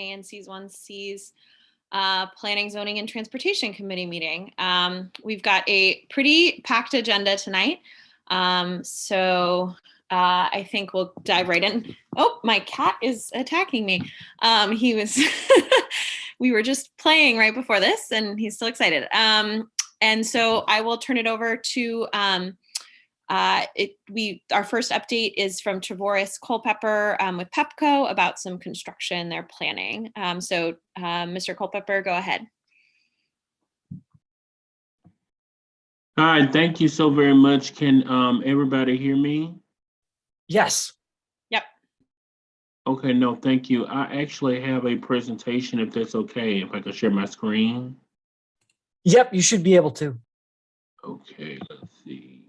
ANC's 1C's Planning, Zoning, and Transportation Committee meeting. We've got a pretty packed agenda tonight. I think we'll dive right in. Oh, my cat is attacking me. We were just playing right before this and he's still excited. And so I will turn it over to, our first update is from Trevorris Culpepper with Pepco about some construction they're planning. Mr. Culpepper, go ahead. All right, thank you so very much. Can everybody hear me? Yes. Yep. Okay, no, thank you. I actually have a presentation, if that's okay, if I can share my screen. Yep, you should be able to. Okay, let's see.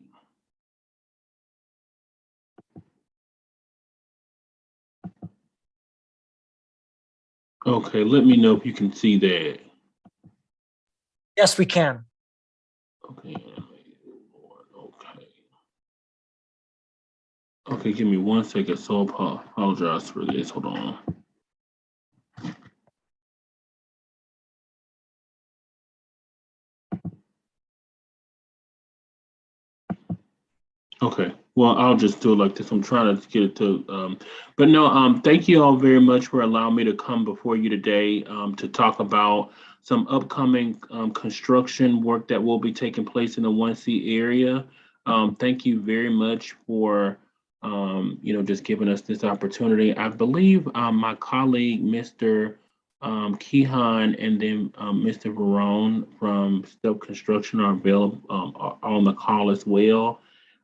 Okay, let me know if you can see that. Yes, we can. Okay. Okay, give me 1 second. So I apologize for this. Hold on. Okay, well, I'll just do it like this. I'm trying to get it to, but no, thank you all very much for allowing me to come before you today to talk about some upcoming construction work that will be taking place in the 1C area. Thank you very much for, just giving us this opportunity. I believe my colleague, Mr. Kehan, and then Mr. Verone from Step Construction are available are on the call as well.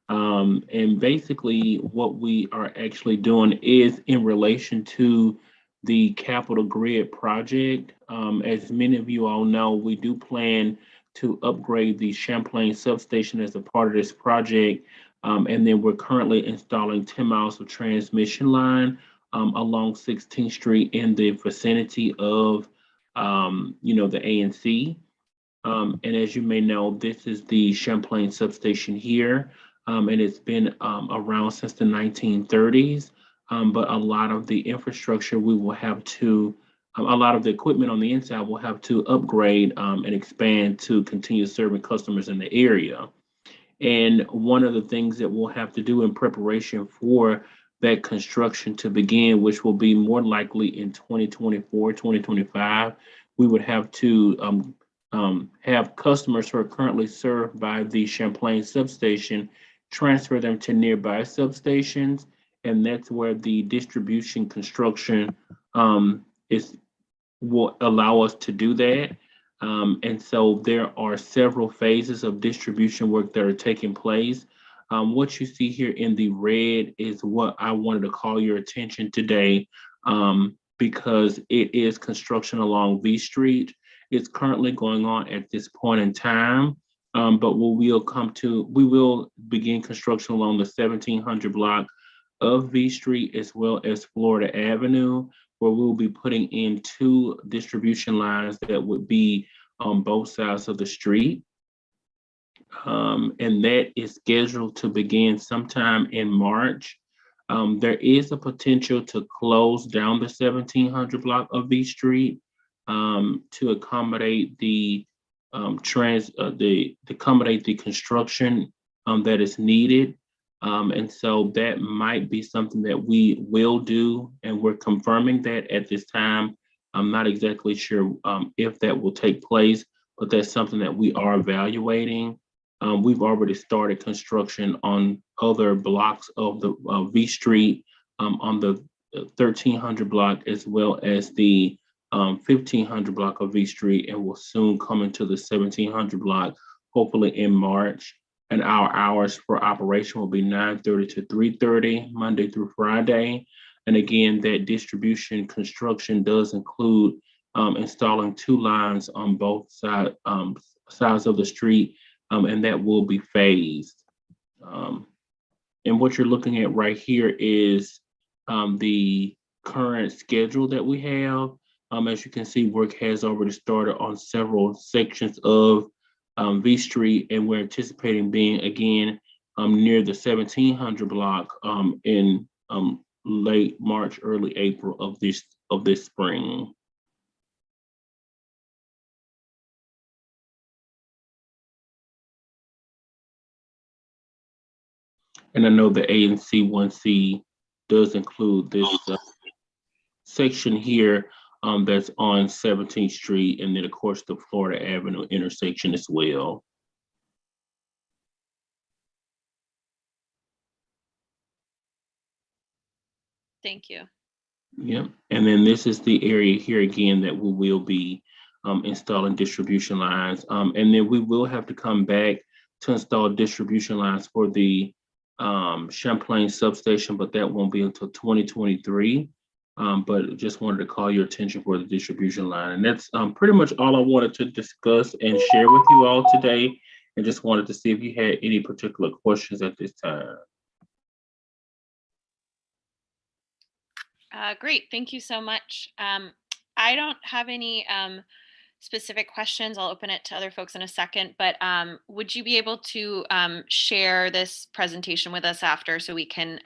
And basically what we are actually doing is in relation to the Capital Grid project. As many of you all know, we do plan to upgrade the Champlain substation as a part of this project. And then we're currently installing 10 miles of transmission line along 16th Street in the vicinity of, the ANC. And as you may know, this is the Champlain substation here. And it's been around since the 1930s. But a lot of the infrastructure we will have to, a lot of the equipment on the inside will have to upgrade and expand to continue serving customers in the area. And one of the things that we'll have to do in preparation for that construction to begin, which will be more likely in 2024, 2025, we would have to have customers who are currently served by the Champlain substation transfer them to nearby substations, and that's where the distribution construction will allow us to do that. And so there are several phases of distribution work that are taking place. What you see here in the red is what I wanted to call your attention today, because it is construction along V Street. It's currently going on at this point in time. But we will begin construction along the 1700 block of V Street as well as Florida Avenue, where we'll be putting in 2 distribution lines that would be on both sides of the street. And that is scheduled to begin sometime in March. There is a potential to close down the 1700 block of V Street to accommodate the accommodate the construction that is needed. And so that might be something that we will do, and we're confirming that at this time. I'm not exactly sure if that will take place, but that's something that we are evaluating. We've already started construction on other blocks of the V Street on the 1300 block as well as the 1500 block of V Street, and will soon come into the 1700 block, hopefully in March. And our hours for operation will be 9:30 to 3:30, Monday through Friday. And again, that distribution construction does include installing 2 lines on both sides of the street, and that will be phased. And what you're looking at right here is the current schedule that we have. As you can see, work has already started on several sections of V Street, and we're anticipating being again near the 1700 block in late March, early April of this spring. And I know the ANC 1C does include this section here that's on 17th Street, and then of course the Florida Avenue intersection as well. Thank you. Yep. And then this is the area here again that we will be installing distribution lines. And then we will have to come back to install distribution lines for the Champlain substation, but that won't be until 2023. But just wanted to call your attention for the distribution line. And that's pretty much all I wanted to discuss and share with you all today. And just wanted to see if you had any particular questions at this time. Great, thank you so much. I don't have any specific questions. I'll open it to other folks in a second, but would you be able to share this presentation with us after so we can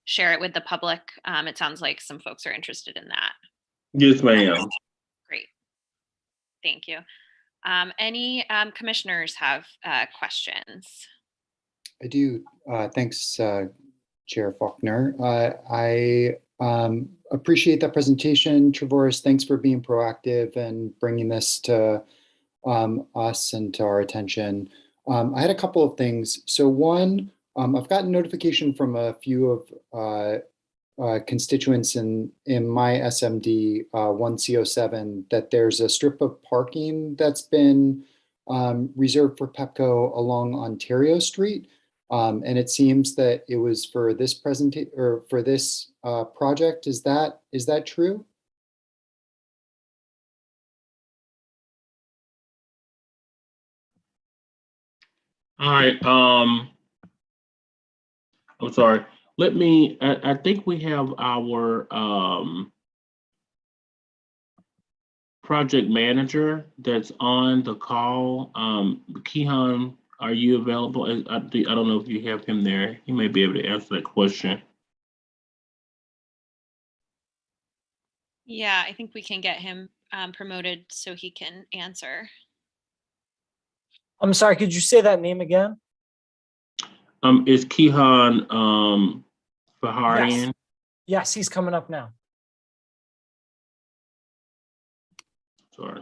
share it with the public? It sounds like some folks are interested in that. Yes, ma'am. Great, thank you. Any commissioners have questions? I do. Thanks, Chair Faulkner. I appreciate that presentation. Trevorris, thanks for being proactive and bringing this to us and to our attention. I had a couple of things. So one, I've gotten notification from a few of constituents in my SMD 1C07 that there's a strip of parking that's been reserved for Pepco along Ontario Street. And it seems that it was for this presentation or for this project. Is that true? All right. I'm sorry. Let me. I think we have our project manager that's on the call. Kehan, are you available? I don't know if you have him there. He may be able to answer that question. Yeah, I think we can get him promoted so he can answer. I'm sorry, could you say that name again? Is Kehan Faharian? Yes, he's coming up now. Sorry.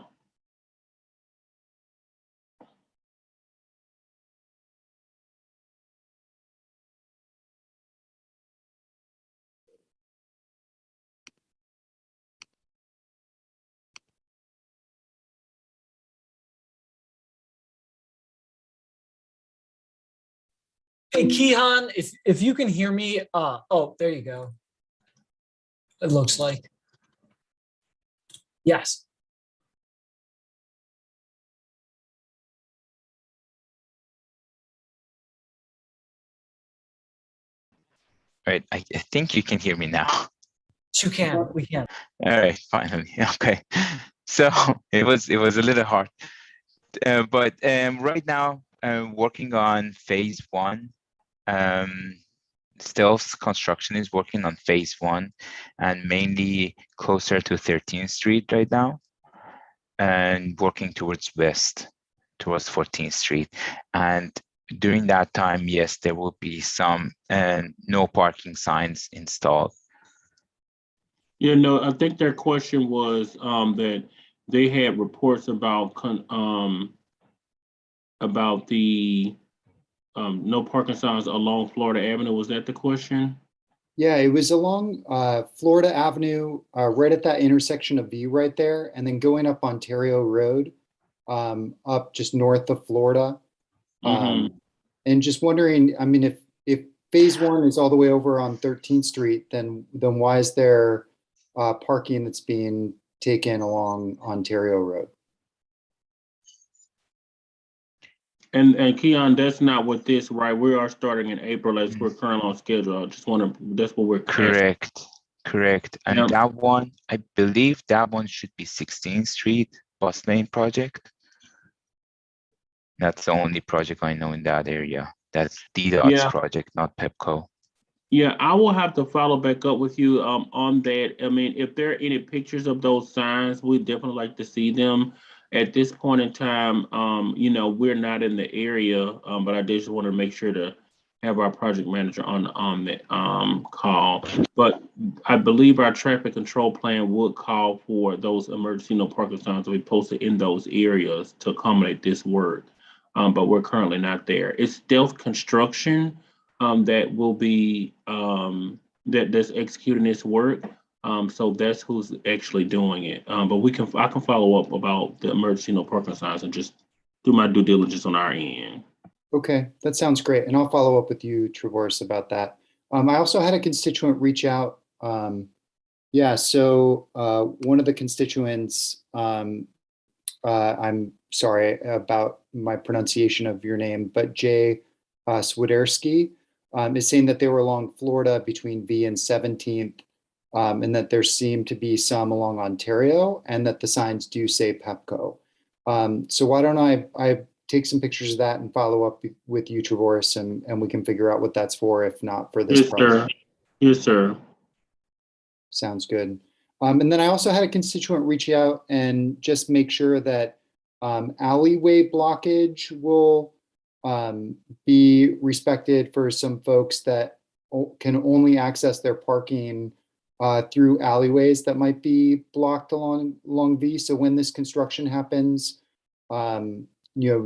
Hey, Kehan, if you can hear me, oh, there you go. It looks like. Yes. Right, I think you can hear me now. You can, we can. All right, finally. Okay, so it was a little hard, but right now I'm working on phase one. Still, construction is working on phase one, and mainly closer to 13th Street right now, and working towards west, towards 14th Street. And during that time, yes, there will be some no parking signs installed. Yeah, no, I think their question was that they had reports about the no parking signs along Florida Avenue. Was that the question? Yeah, it was along Florida Avenue, right at that intersection of V right there, and then going up Ontario Road, up just north of Florida. And just wondering, I mean, if phase one is all the way over on 13th Street, then why is there parking that's being taken along Ontario Road? And Keon, that's not what this, right? We are starting in April as we're currently on schedule. I just want to, that's what we're Correct. And Yep. that one, I believe that one should be 16th Street bus lane project. That's the only project I know in that area. That's DDOT's project, not Pepco. Yeah, I will have to follow back up with you on that. I mean, if there are any pictures of those signs, we'd definitely like to see them. At this point in time, you know, we're not in the area, but I just want to make sure to have our project manager on the call. But I believe our traffic control plan would call for those emergency no parking signs to be posted in those areas to accommodate this work. But we're currently not there. It's stealth construction that will be that's executing this work. So that's who's actually doing it. But I can follow up about the emergency no parking signs and just do my due diligence on our end. Okay, that sounds great. And I'll follow up with you, Trevorce, about that. I also had a constituent reach out. Yeah, so one of the constituents, I'm sorry about my pronunciation of your name, but Jay Swiderski is saying that they were along Florida between V and 17th, and that there seemed to be some along Ontario, and that the signs do say Pepco. So why don't I take some pictures of that and follow up with you, Trevorce, and we can figure out what that's for, if not for this Yes, project. sir. Yes, sir. Sounds good. And then I also had a constituent reach out and just make sure that alleyway blockage will be respected for some folks that can only access their parking through alleyways that might be blocked along V. So when this construction happens,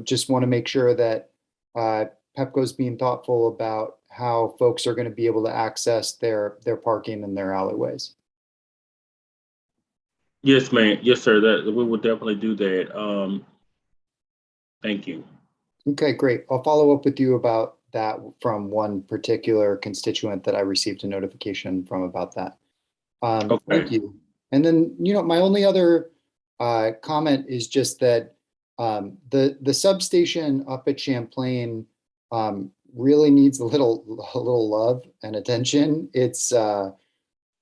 just want to make sure that Pepco's being thoughtful about how folks are going to be able to access their parking in their alleyways. Yes, ma'am. Yes, sir. That we will definitely do that. Thank you. Okay, great. I'll follow up with you about that from one particular constituent that I received a notification from about that. Okay. Thank you. And then, my only other comment is just that the substation up at Champlain really needs a little love and attention. It's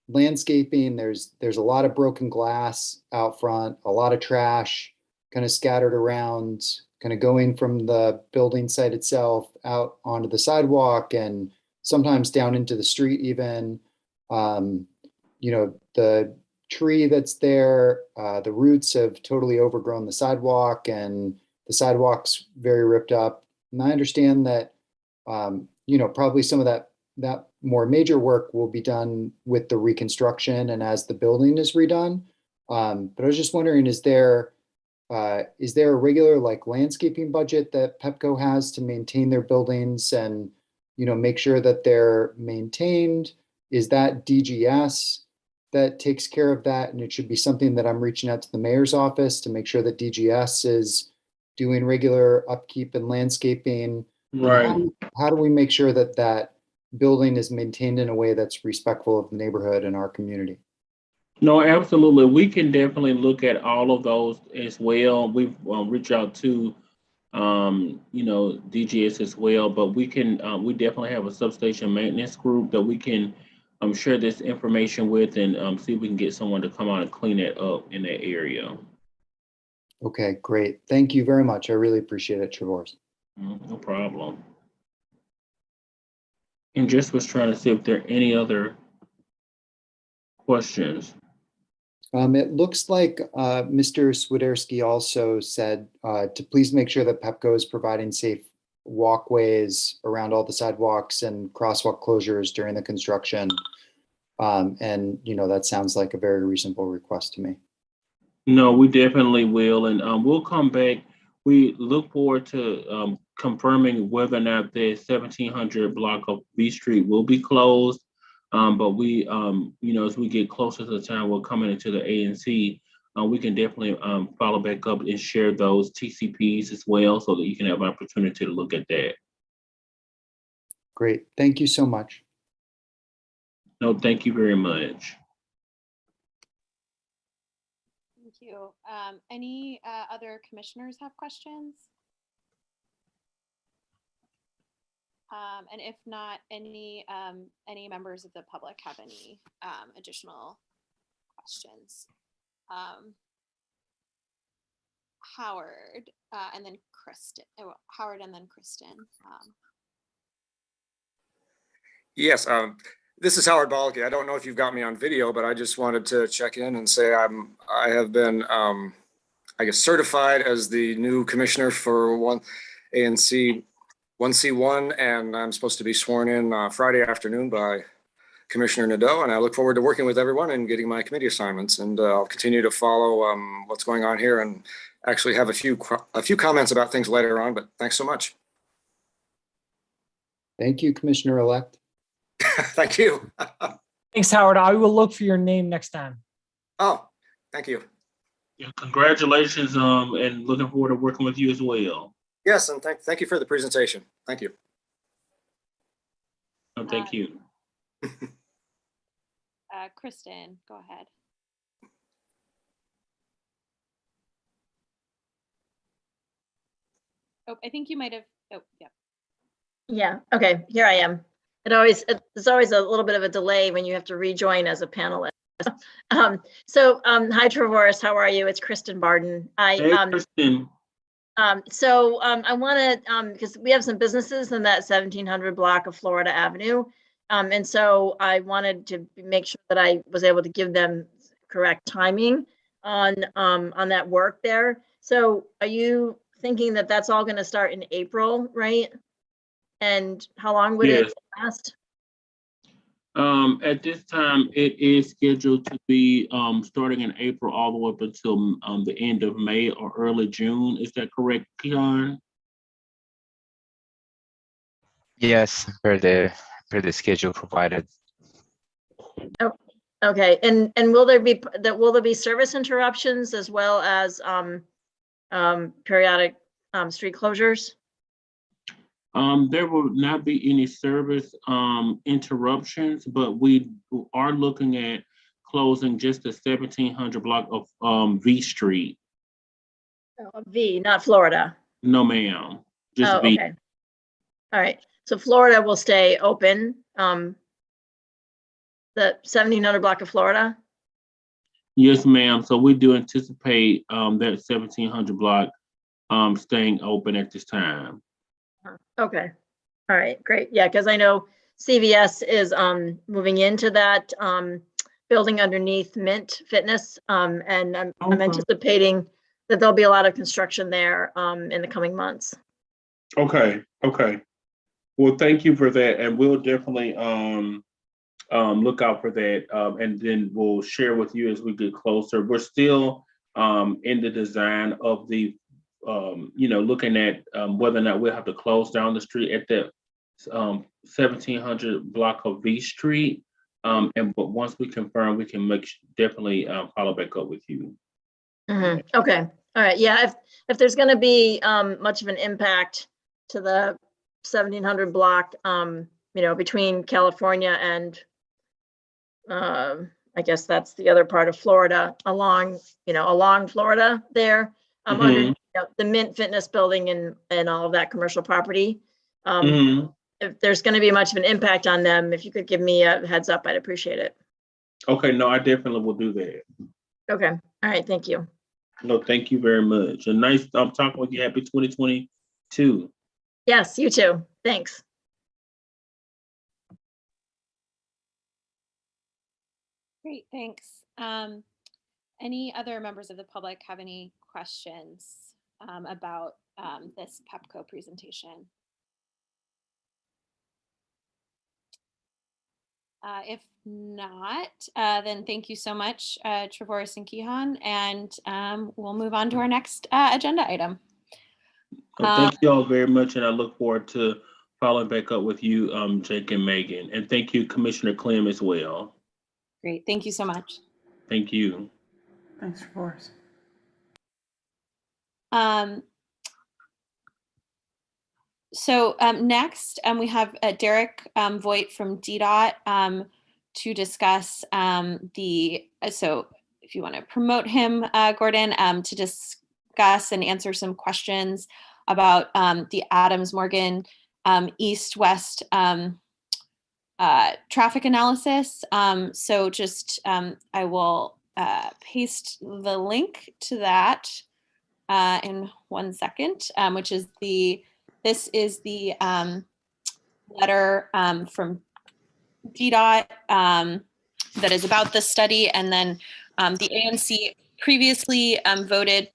landscaping. There's a lot of broken glass out front, a lot of trash kind of scattered around, kind of going from the building site itself out onto the sidewalk and sometimes down into the street even. The tree that's there, the roots have totally overgrown the sidewalk and the sidewalk's very ripped up. And I understand that, probably some of that more major work will be done with the reconstruction and as the building is redone. But I was just wondering, is there a regular landscaping budget that Pepco has to maintain their buildings and, make sure that they're maintained? Is that DGS that takes care of that? And it should be something that I'm reaching out to the mayor's office to make sure that DGS is doing regular upkeep and landscaping. Right. How do we make sure that that building is maintained in a way that's respectful of the neighborhood and our community? No, absolutely. We can definitely look at all of those as well. We've reached out to, DGS as well, but we we definitely have a substation maintenance group that we can share this information with and see if we can get someone to come out and clean it up in that area. Okay, great. Thank you very much. I really appreciate it, Trevorce. No problem. And just was trying to see if there are any other questions. It looks like Mr. Swiderski also said to please make sure that Pepco is providing safe walkways around all the sidewalks and crosswalk closures during the construction. That sounds like a very reasonable request to me. No, we definitely will. And we'll come back. We look forward to confirming whether or not the 1700 block of B Street will be closed. But we, as we get closer to the time we're coming into the ANC, we can definitely follow back up and share those TCPs as well so that you can have an opportunity to look at that. Great. Thank you so much. No, thank you very much. Thank you. Any other commissioners have questions? And if not, any members of the public have any additional questions? Howard and then Kristen. Howard and then Kristen. Yes, this is Howard Balke. I don't know if you've got me on video, but I just wanted to check in and say I have been, I guess, certified as the new commissioner for ANC 1C1, and I'm supposed to be sworn in Friday afternoon by Commissioner Nadeau, and I look forward to working with everyone and getting my committee assignments. And I'll continue to follow what's going on here, and actually have a few comments about things later on. But thanks so much. Thank you, Commissioner-elect. Thank you. Thanks, Howard. I will look for your name next time. Oh, thank you. Yeah, congratulations, and looking forward to working with you as well. Yes, and thank you for the presentation. Thank you. Thank you. Kristen, go ahead. Oh, I think you might have, oh, yeah. Yeah, okay, here I am. There's always a little bit of a delay when you have to rejoin as a panelist. Hi Trevorris, how are you? It's Kristen Barden. Hey, Kristen. I want to, because we have some businesses in that 1700 block of Florida Avenue. And so I wanted to make sure that I was able to give them correct timing on that work there. So are you thinking that that's all going to start in April, right? And how long would it last? At this time, it is scheduled to be starting in April all the way up until the end of May or early June. Is that correct, Keon? Yes, per the schedule provided. Oh, okay, and will there be service interruptions as well as periodic street closures? There will not be any service interruptions, but we are looking at closing just the 1700 block of V Street. V, not Florida. No, ma'am. Just Oh, V. okay. All right. So Florida will stay open. The 1700 block of Florida. Yes, ma'am. So we do anticipate that 1700 block staying open at this time. Okay. All right, great. Yeah, because I know CVS is moving into that building underneath Mint Fitness. And I'm anticipating that there'll be a lot of construction there in the coming months. Okay. Well, thank you for that, and we'll definitely look out for that, and then we'll share with you as we get closer. We're still in the design of the, looking at whether or not we'll have to close down the street at the 1700 block of V Street. But once we confirm, we can definitely follow back up with you. Mm-hmm. Okay. All right. Yeah. If there's going to be much of an impact to the 1700 block, between California and I guess that's the other part of Florida, along Florida there, under the Mint Fitness building and all of that commercial property. If there's going to be much of an impact on them, if you could give me a heads up, I'd appreciate it. Okay, no, I definitely will do that. Okay. All right. Thank you. No, thank you very much. And nice talking with you. Happy 2022. Yes, you too. Thanks. Great, thanks. Any other members of the public have any questions about this PEPCO presentation? If not, then thank you so much, Trevorris and Kehan, and we'll move on to our next agenda item. Well, thank you all very much, and I look forward to following back up with you, Jake and Megan. And thank you, Commissioner Clem, as well. Great, thank you so much. Thank you. Thanks, Forrest. So next, we have Derek Voigt from DDOT to discuss so if you want to promote him, Gordon, to discuss and answer some questions about the Adams Morgan east-west traffic analysis. So just I will paste the link to that in 1 second, which is this is the letter from DDOT that is about this study, and then the ANC previously voted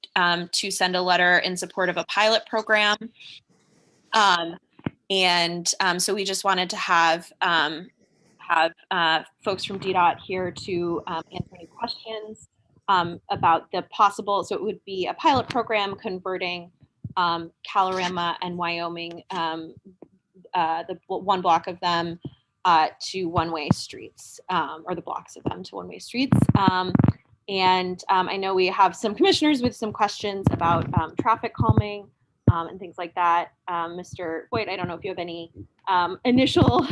to send a letter in support of a pilot program. And so we just wanted to have folks from DDOT here to answer any questions about the possible. So it would be a pilot program converting Calorama and Wyoming, the one block of them to one-way streets, or the blocks of them to one-way streets. And I know we have some commissioners with some questions about traffic calming and things like that. Mr. Boyd, I don't know if you have any initial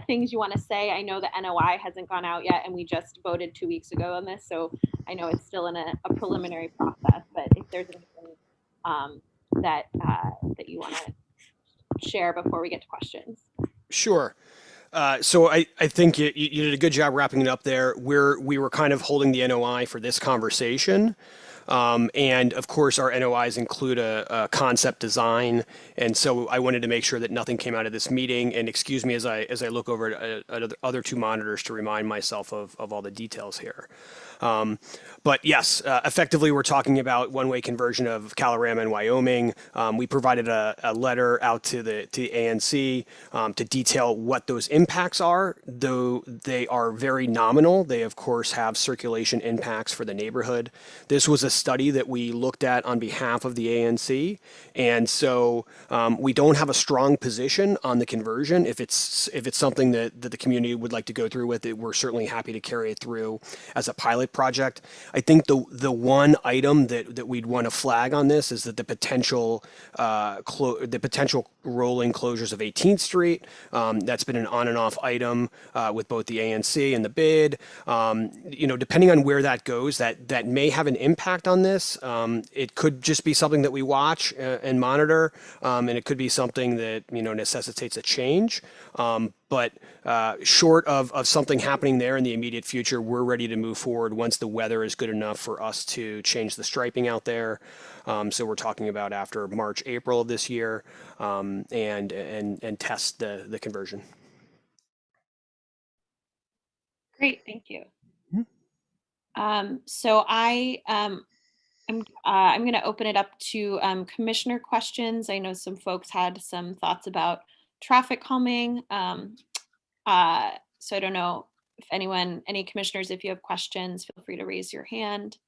things you want to say. I know the NOI hasn't gone out yet, and we just voted 2 weeks ago on this, so I know it's still in a preliminary process. But if there's anything that you want to share before we get to questions. Sure. So I think you did a good job wrapping it up there. We were kind of holding the NOI for this conversation. And of course, our NOIs include a concept design. And so I wanted to make sure that nothing came out of this meeting. And excuse me as I look over at other two monitors to remind myself of all the details here. But yes, effectively, we're talking about one-way conversion of Calorama and Wyoming. We provided a letter out to the ANC to detail what those impacts are, though they are very nominal. They, of course, have circulation impacts for the neighborhood. This was a study that we looked at on behalf of the ANC, and so we don't have a strong position on the conversion. If it's something that the community would like to go through with it, we're certainly happy to carry it through as a pilot project. I think the one item that we'd want to flag on this is that the potential rolling closures of 18th Street. That's been an on and off item with both the ANC and the bid. Depending on where that goes, that may have an impact on this. It could just be something that we watch and monitor, and it could be something that necessitates a change. But short of something happening there in the immediate future, we're ready to move forward once the weather is good enough for us to change the striping out there. So we're talking about after March, April of this year, and test the conversion. Great, thank you. So I'm going to open it up to commissioner questions. I know some folks had some thoughts about traffic calming. So I don't know if any commissioners, if you have questions, feel free to raise your hand.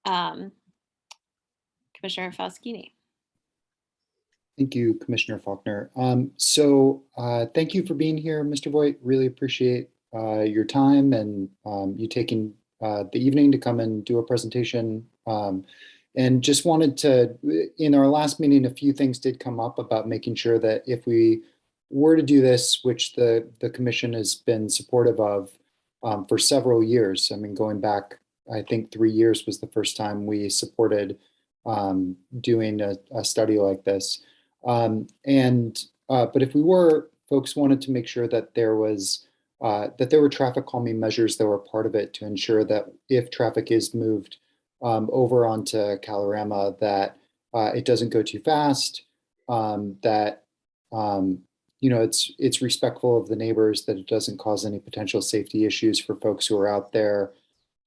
Commissioner Falskini. Thank you, Commissioner Faulkner. Thank you for being here, Mr. Voigt. Really appreciate your time and you taking the evening to come and do a presentation. And just wanted to, in our last meeting, a few things did come up about making sure that if we were to do this, which the commission has been supportive of for several years, I mean, going back, I think 3 years was the first time we supported doing a study like this. But if we were, folks wanted to make sure that there were traffic calming measures that were part of it to ensure that if traffic is moved over onto Calorama, that it doesn't go too fast, that it's respectful of the neighbors, that it doesn't cause any potential safety issues for folks who are out there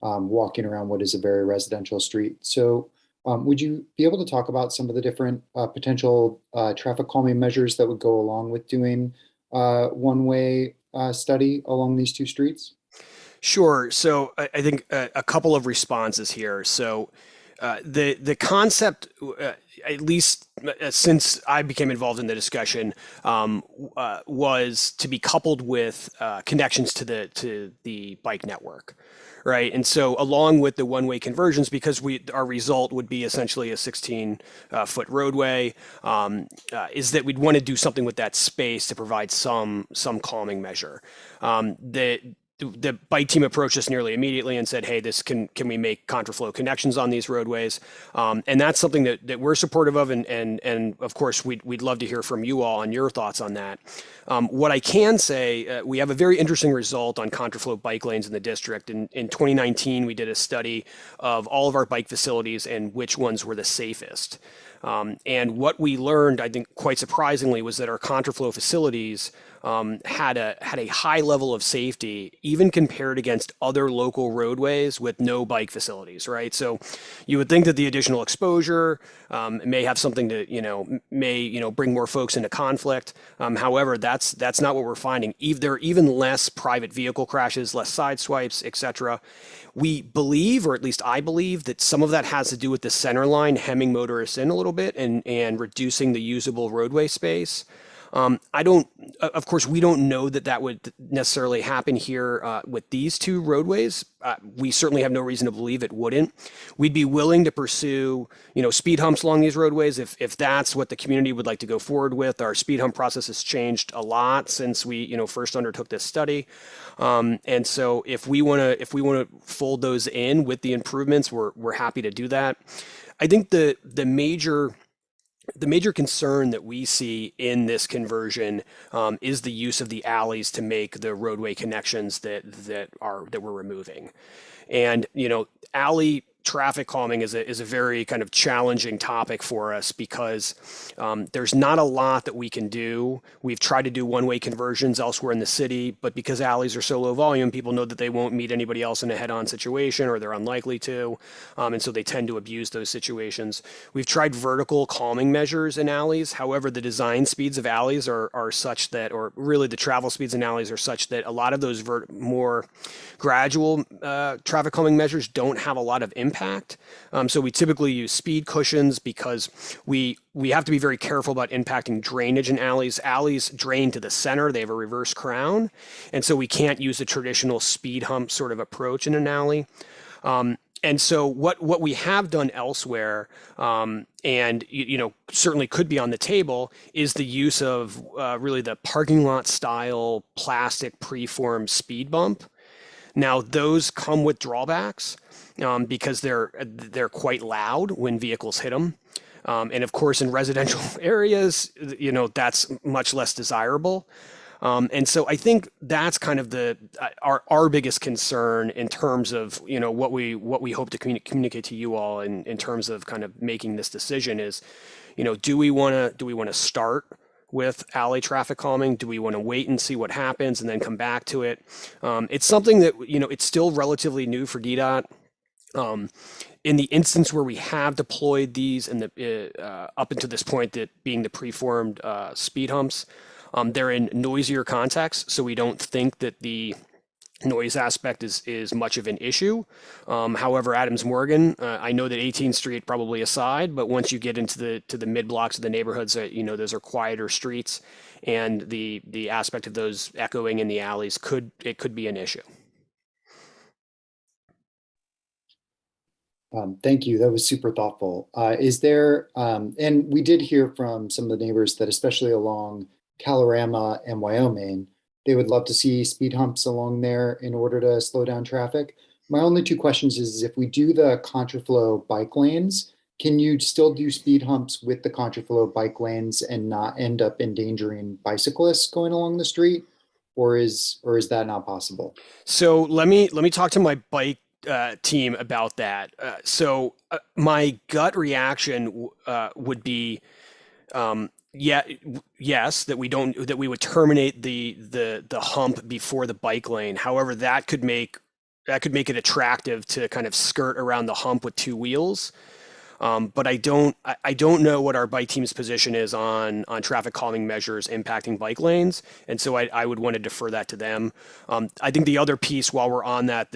walking around what is a very residential street. So would you be able to talk about some of the different potential traffic calming measures that would go along with doing one-way study along these two streets? Sure. So I think a couple of responses here. So the concept, at least since I became involved in the discussion, was to be coupled with connections to the bike network. Right. And so along with the one-way conversions, because our result would be essentially a 16-foot roadway, is that we'd want to do something with that space to provide some calming measure. The bike team approached us nearly immediately and said, hey, can we make contraflow connections on these roadways? And that's something that we're supportive of. And of course, we'd love to hear from you all on your thoughts on that. What I can say, we have a very interesting result on contraflow bike lanes in the district. In 2019, we did a study of all of our bike facilities and which ones were the safest. And what we learned, I think quite surprisingly, was that our contraflow facilities had a high level of safety, even compared against other local roadways with no bike facilities, right? So you would think that the additional exposure may have something to, bring more folks into conflict. However, that's not what we're finding. There are even less private vehicle crashes, less side swipes, etc. We believe, or at least I believe, that some of that has to do with the center line hemming motorists in a little bit and reducing the usable roadway space. Of course, we don't know that would necessarily happen here with these two roadways. We certainly have no reason to believe it wouldn't. We'd be willing to pursue, speed humps along these roadways if that's what the community would like to go forward with. Our speed hump process has changed a lot since we, first undertook this study. And so if we want to fold those in with the improvements, we're happy to do that. I think the major concern that we see in this conversion is the use of the alleys to make the roadway connections that we're removing. And alley traffic calming is a very kind of challenging topic for us because there's not a lot that we can do. We've tried to do one-way conversions elsewhere in the city, but because alleys are so low volume, people know that they won't meet anybody else in a head-on situation, or they're unlikely to, and so they tend to abuse those situations. We've tried vertical calming measures in alleys. However, the design speeds of alleys are such that, or really the travel speeds in alleys are such that a lot of those more gradual traffic calming measures don't have a lot of impact. So we typically use speed cushions because we have to be very careful about impacting drainage in alleys. Alleys drain to the center. They have a reverse crown. And so we can't use a traditional speed hump sort of approach in an alley. And so what we have done elsewhere, and certainly could be on the table, is the use of really the parking lot style plastic preformed speed bump. Now those come with drawbacks because they're quite loud when vehicles hit them. And of course, in residential areas, that's much less desirable. And so I think that's kind of our biggest concern in terms of what we hope to communicate to you all in terms of kind of making this decision is, do we want to start with alley traffic calming? Do we want to wait and see what happens and then come back to it? It's something that it's still relatively new for DDOT. In the instance where we have deployed these and up until this point, that being the preformed speed humps, they're in noisier contexts, so we don't think that the noise aspect is much of an issue. However, Adams Morgan, I know that 18th Street probably aside, but once you get into the mid blocks of the neighborhoods, those are quieter streets, and the aspect of those echoing in the alleys could be an issue. Thank you. That was super thoughtful. Is there, and we did hear from some of the neighbors that especially along Calorama and Wyoming, they would love to see speed humps along there in order to slow down traffic. My only two questions is if we do the contraflow bike lanes, can you still do speed humps with the contraflow bike lanes and not end up endangering bicyclists going along the street? Or is that not possible? So let me talk to my bike team about that. So my gut reaction would be, yes, that we would terminate the hump before the bike lane. However, that could make it attractive to kind of skirt around the hump with two wheels. But I don't know what our bike team's position is on traffic calming measures impacting bike lanes, and so I would want to defer that to them. I think the other piece, while we're on that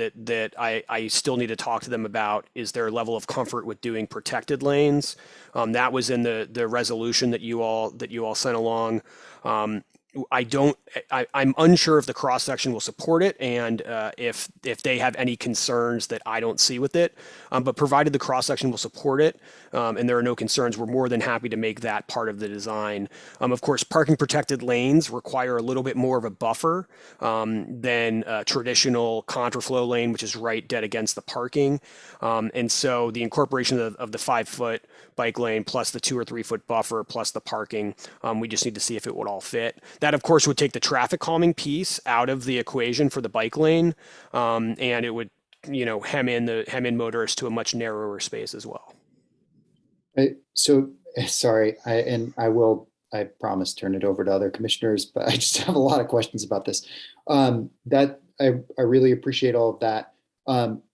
I still need to talk to them about, is their level of comfort with doing protected lanes. That was in the resolution that you all sent along. I'm unsure if the cross section will support it, and if they have any concerns that I don't see with it. But provided the cross section will support it, and there are no concerns, we're more than happy to make that part of the design. Of course, parking protected lanes require a little bit more of a buffer than a traditional contraflow lane, which is right dead against the parking. And so the incorporation of the 5-foot bike lane plus the 2 or 3 foot buffer plus the parking, we just need to see if it would all fit. That, of course, would take the traffic calming piece out of the equation for the bike lane, and it would, hem in motorists to a much narrower space as well. So sorry, I will I promise turn it over to other commissioners, but I just have a lot of questions about this. That I really appreciate all of that.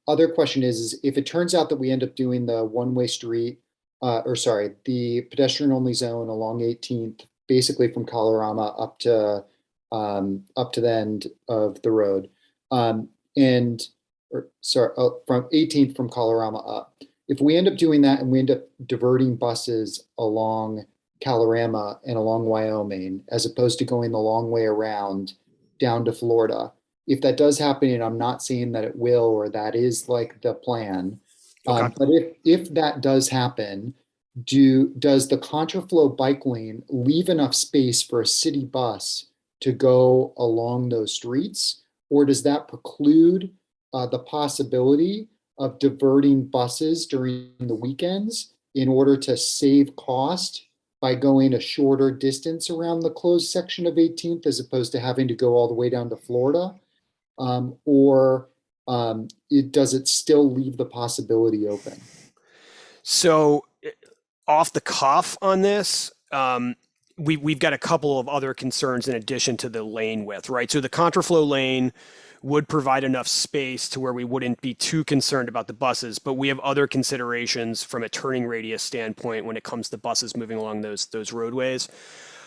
Other question is if it turns out that we end up doing the one-way street, the pedestrian only zone along 18th, basically from Colorama up to the end of the road, from 18th from Colorama up. If we end up doing that and we end up diverting buses along Colorama and along Wyoming, as opposed to going the long way around down to Florida, if that does happen, and I'm not saying that it will, or that is like the plan, Okay. but if that does happen, does the contraflow bike lane leave enough space for a city bus to go along those streets, or does that preclude the possibility of diverting buses during the weekends in order to save cost by going a shorter distance around the closed section of 18th as opposed to having to go all the way down to Florida? Does it still leave the possibility open? So off the cuff on this, we've got a couple of other concerns in addition to the lane width, right? So the contraflow lane would provide enough space to where we wouldn't be too concerned about the buses, but we have other considerations from a turning radius standpoint when it comes to buses moving along those roadways.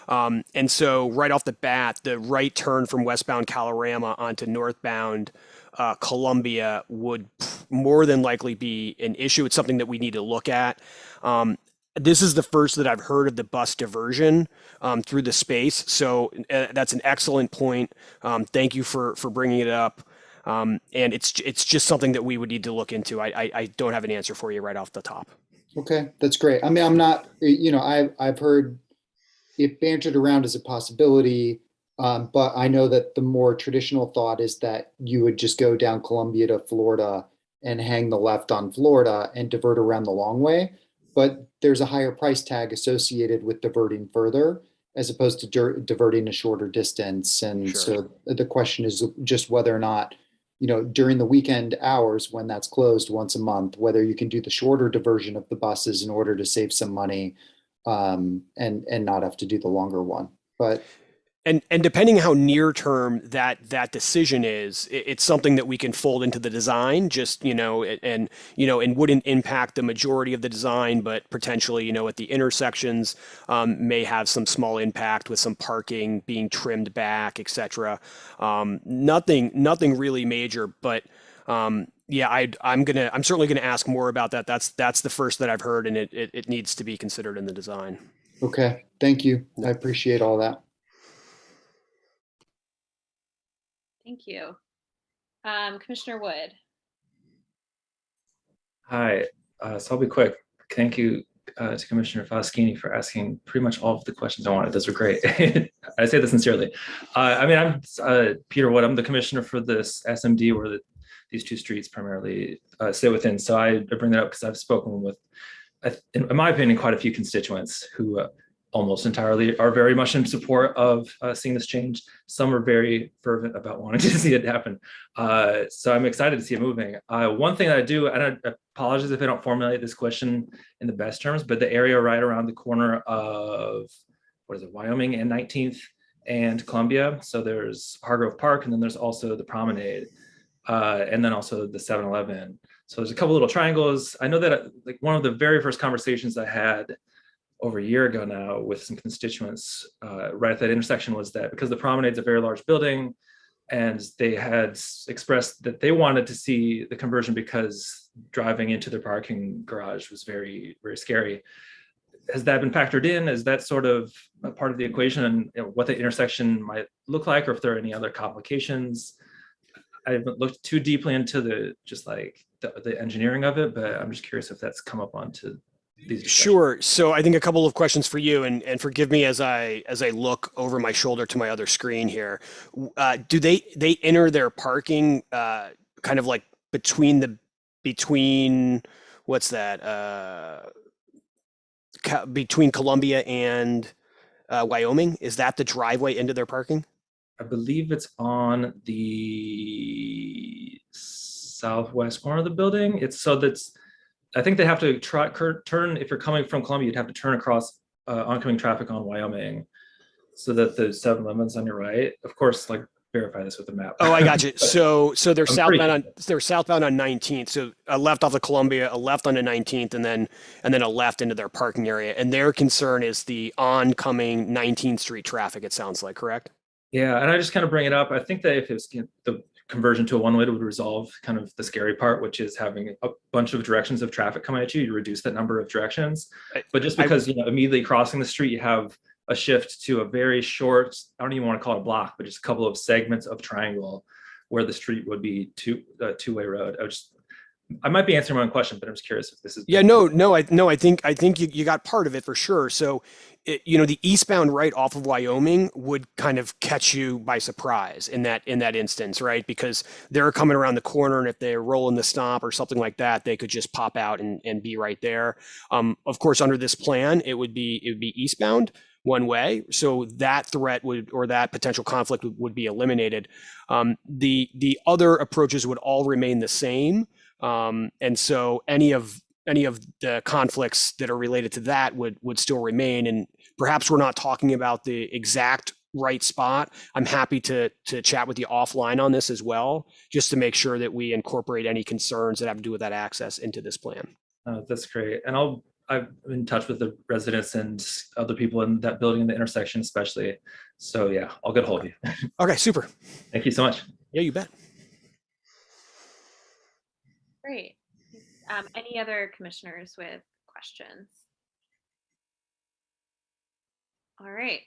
And so right off the bat, the right turn from westbound Colorama onto northbound Columbia would more than likely be an issue. It's something that we need to look at. This is the first that I've heard of the bus diversion through the space. So that's an excellent point. Thank you for bringing it up. And it's just something that we would need to look into. I don't have an answer for you right off the top. Okay, that's great. I mean, I'm not, I've heard it bantered around as a possibility, but I know that the more traditional thought is that you would just go down Columbia to Florida and hang the left on Florida and divert around the long way. But there's a higher price tag associated with diverting further as opposed to diverting a shorter distance. And Sure. so the question is just whether or not, during the weekend hours when that's closed once a month, whether you can do the shorter diversion of the buses in order to save some money and not have to do the longer one. But And depending how near term that decision is, it's something that we can fold into the design, just, and wouldn't impact the majority of the design, but potentially, at the intersections, may have some small impact with some parking being trimmed back, et cetera. Nothing really major, but yeah, I'm certainly gonna ask more about that. That's the first that I've heard, and it needs to be considered in the design. okay, thank you. I appreciate all that. Thank you. Commissioner Wood. Hi, so I'll be quick. Thank you to Commissioner Foschini for asking pretty much all of the questions I wanted. Those were great. I say this sincerely. I'm Peter Wood. I'm the commissioner for this SMD where these two streets primarily sit within. So I bring that up because I've spoken with, in my opinion, quite a few constituents who almost entirely are very much in support of seeing this change. Some are very fervent about wanting to see it happen. So I'm excited to see it moving. One thing that I do, and I apologize if I don't formulate this question in the best terms, but the area right around the corner of, Wyoming and 19th and Columbia. So there's Hargrove Park, and then there's also the promenade, and then also the 7-Eleven. So there's a couple little triangles. I know that one of the very first conversations I had over a year ago now with some constituents right at that intersection was that because the promenade's a very large building and they had expressed that they wanted to see the conversion because driving into their parking garage was very, very scary. Has that been factored in? Is that sort of a part of the equation and what the intersection might look like, or if there are any other complications? I haven't looked too deeply into the engineering of it, but I'm just curious if that's come up onto these discussions. Sure. So I think a couple of questions for you, and forgive me as I look over my shoulder to my other screen here. Do they enter their parking kind of like between what's that? Between Columbia and Wyoming? Is that the driveway into their parking? I believe it's on the southwest corner of the building. I think they have to turn, if you're coming from Columbia, you'd have to turn across oncoming traffic on Wyoming, so that the 7-Eleven's on your right. Of course, like verify this with the map. Oh, I got you. So they're I'm pretty southbound on 19th. So a left off of Columbia, a left onto 19th, and then a left into their parking area. And their concern is the oncoming 19th Street traffic. It sounds like, correct? Yeah, and I just kind of bring it up. I think that if it's the conversion to a one-way would resolve kind of the scary part, which is having a bunch of directions of traffic coming at you. You reduce that number of directions, but just because immediately crossing the street, you have a shift to a very short, I don't even want to call it a block, but just a couple of segments of triangle where the street would be two-way road. I might be answering my own question, but I'm just curious if this is. Yeah, no. I think you got part of it for sure. So, the eastbound right off of Wyoming would kind of catch you by surprise in that instance, right? Because they're coming around the corner, and if they're rolling the stop or something like that, they could just pop out and be right there. Of course, under this plan, it would be eastbound one way, so that threat or that potential conflict would be eliminated. The other approaches would all remain the same. And so any of the conflicts that are related to that would still remain. And perhaps we're not talking about the exact right spot. I'm happy to chat with you offline on this as well, just to make sure that we incorporate any concerns that have to do with that access into this plan. That's great. And I'm in touch with the residents and other people in that building, in the intersection especially. So yeah, I'll get a hold of you. Okay, super. Thank you so much. Yeah, you bet. Great. Any other commissioners with questions? All right.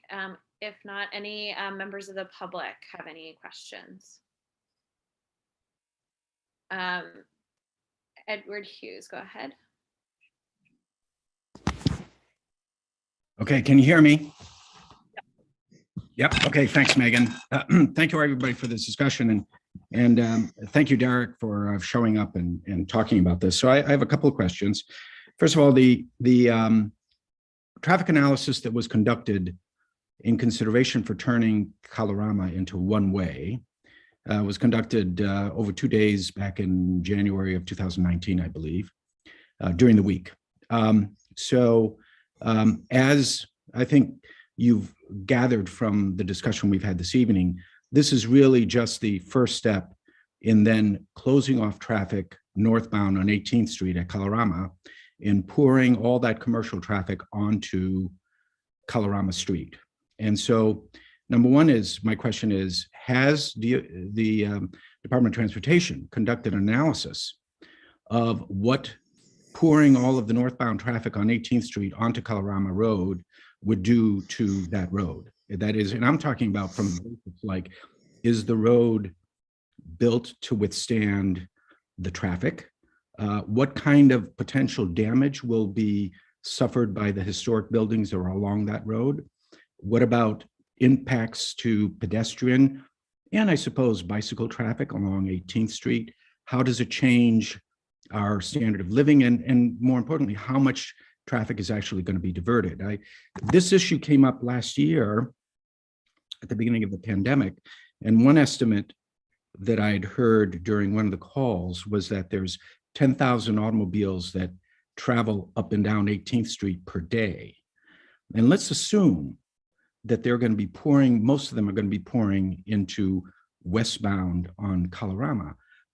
If not, any members of the public have any questions? Edward Hughes, go ahead. Okay, can you hear me? Yep. Okay, thanks, Megan. Thank you, everybody, for this discussion. And thank you, Derek, for showing up and talking about this. So I have a couple of questions. First of all, the traffic analysis that was conducted in consideration for turning Kalorama into one-way was conducted over 2 days back in January of 2019, I believe, during the week. As I think you've gathered from the discussion we've had this evening, this is really just the first step in then closing off traffic northbound on 18th Street at Kalorama and pouring all that commercial traffic onto Kalorama Street. And so, number one is, my question is, has the Department of Transportation conducted an analysis of what pouring all of the northbound traffic on 18th Street onto Kalorama Road would do to that road? That is, and I'm talking about from like, is the road built to withstand the traffic? What kind of potential damage will be suffered by the historic buildings that are along that road? What about impacts to pedestrian and I suppose bicycle traffic along 18th Street? How does it change our standard of living? And more importantly, how much traffic is actually going to be diverted? This issue came up last year at the beginning of the pandemic. And one estimate that I'd heard during one of the calls was that there's 10,000 automobiles that travel up and down 18th Street per day. And let's assume that they're going to be pouring, most of them are going to be pouring into westbound on Kalorama.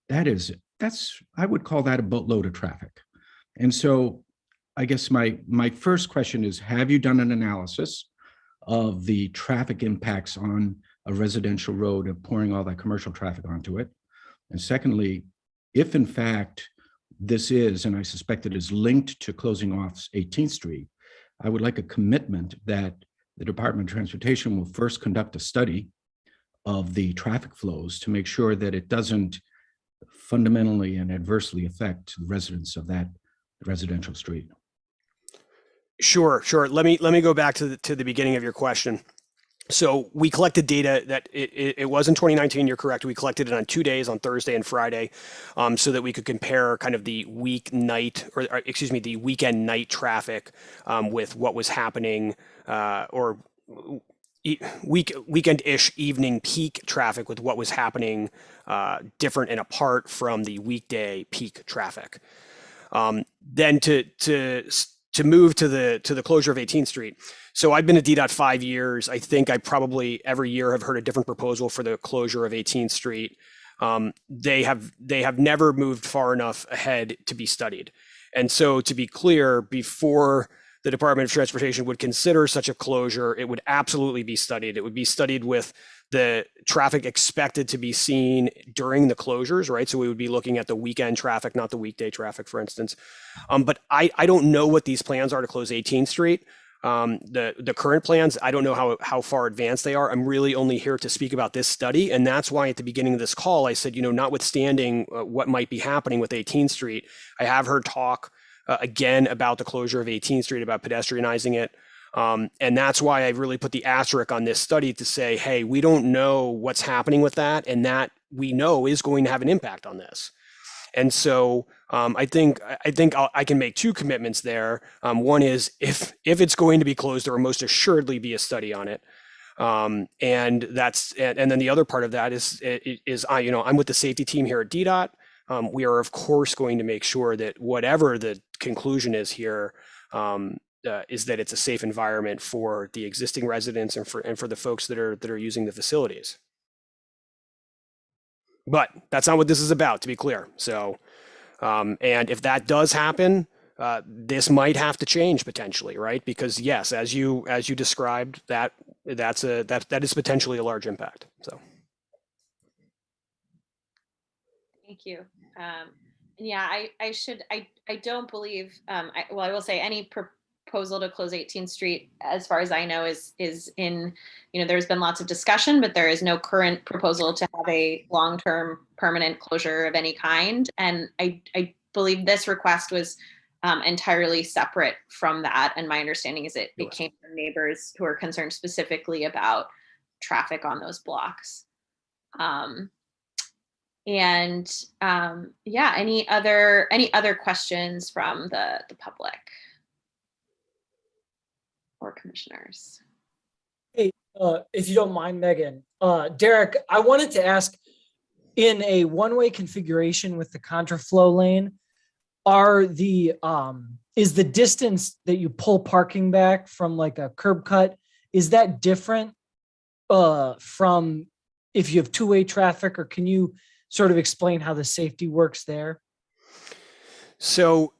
I would call that a boatload of traffic. And so I guess my first question is, have you done an analysis of the traffic impacts on a residential road of pouring all that commercial traffic onto it? And secondly, if in fact this is, and I suspect it is linked to closing off 18th Street, I would like a commitment that the Department of Transportation will first conduct a study of the traffic flows to make sure that it doesn't fundamentally and adversely affect the residents of that residential street. Sure. Let me go back to the beginning of your question. So we collected data that it was in 2019. You're correct. We collected it on 2 days, on Thursday and Friday, so that we could compare kind of the the weekend night traffic with what was happening, or weekend-ish evening peak traffic with what was happening different and apart from the weekday peak traffic. Then to to move to the closure of 18th Street. So I've been at DDOT 5 years. I think I probably every year have heard a different proposal for the closure of 18th Street. They have never moved far enough ahead to be studied. And so, to be clear, before the Department of Transportation would consider such a closure, it would absolutely be studied. It would be studied with the traffic expected to be seen during the closures, right? So we would be looking at the weekend traffic, not the weekday traffic, for instance. But I don't know what these plans are to close 18th Street. The current plans, I don't know how far advanced they are. I'm really only here to speak about this study. And that's why at the beginning of this call, I said, notwithstanding what might be happening with 18th Street, I have heard talk again about the closure of 18th Street, about pedestrianizing it. And that's why I really put the asterisk on this study to say, hey, we don't know what's happening with that, and that we know is going to have an impact on this. And so I think I can make two commitments there. One is if it's going to be closed, there will most assuredly be a study on it. And then the other part of that is I'm with the safety team here at DDOT. We are of course going to make sure that whatever the conclusion is here, is that it's a safe environment for the existing residents and for the folks that are using the facilities. But that's not what this is about, to be clear. So, and if that does happen, this might have to change potentially, right? Because yes, as you described, that is potentially a large impact. So, thank you. Yeah, I don't believe. I will say any proposal to close 18th Street, as far as I know, is in, there's been lots of discussion, but there is no current proposal to have a long-term permanent closure of any kind. And I believe this request was entirely separate from that. And my understanding is it came from neighbors who are concerned specifically about traffic on those blocks. Yeah, any other questions from the public or commissioners? Hey, if you don't mind, Megan, Derek, I wanted to ask, in a one-way configuration with the contraflow lane, is the distance that you pull parking back from like a curb cut, is that different from if you have two-way traffic, or can you sort of explain how the safety works there? So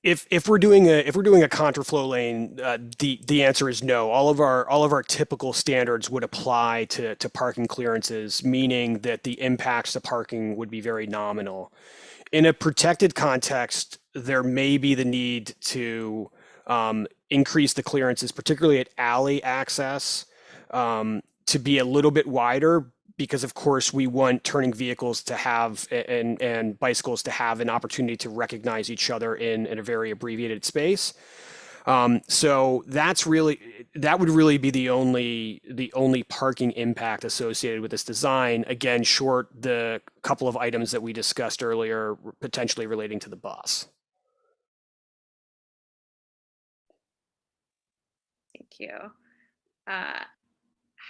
if we're doing a contraflow lane, the answer is no. All of our typical standards would apply to parking clearances, meaning that the impacts to parking would be very nominal. In a protected context, there may be the need to increase the clearances, particularly at alley access, to be a little bit wider, because of course we want turning vehicles to have and bicycles to have an opportunity to recognize each other in a very abbreviated space. So that would really be the only parking impact associated with this design. Again, short the couple of items that we discussed earlier, potentially relating to the bus. Thank you.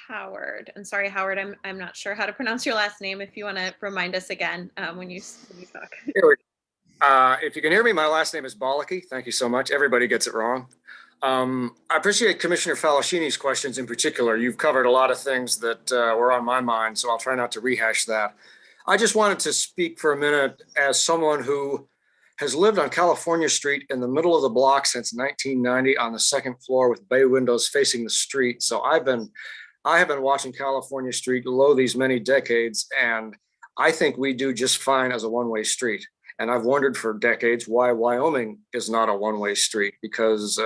Howard. I'm sorry, Howard, I'm not sure how to pronounce your last name. If you want to remind us again when you talk. If you can hear me, my last name is Balaki. Thank you so much. Everybody gets it wrong. I appreciate Commissioner Falascini's questions in particular. You've covered a lot of things that were on my mind, so I'll try not to rehash that. I just wanted to speak for a minute as someone who has lived on California Street in the middle of the block since 1990 on the second floor with bay windows facing the street. So I have been watching California Street lo these many decades, and I think we do just fine as a one-way street. And I've wondered for decades why Wyoming is not a one-way street, because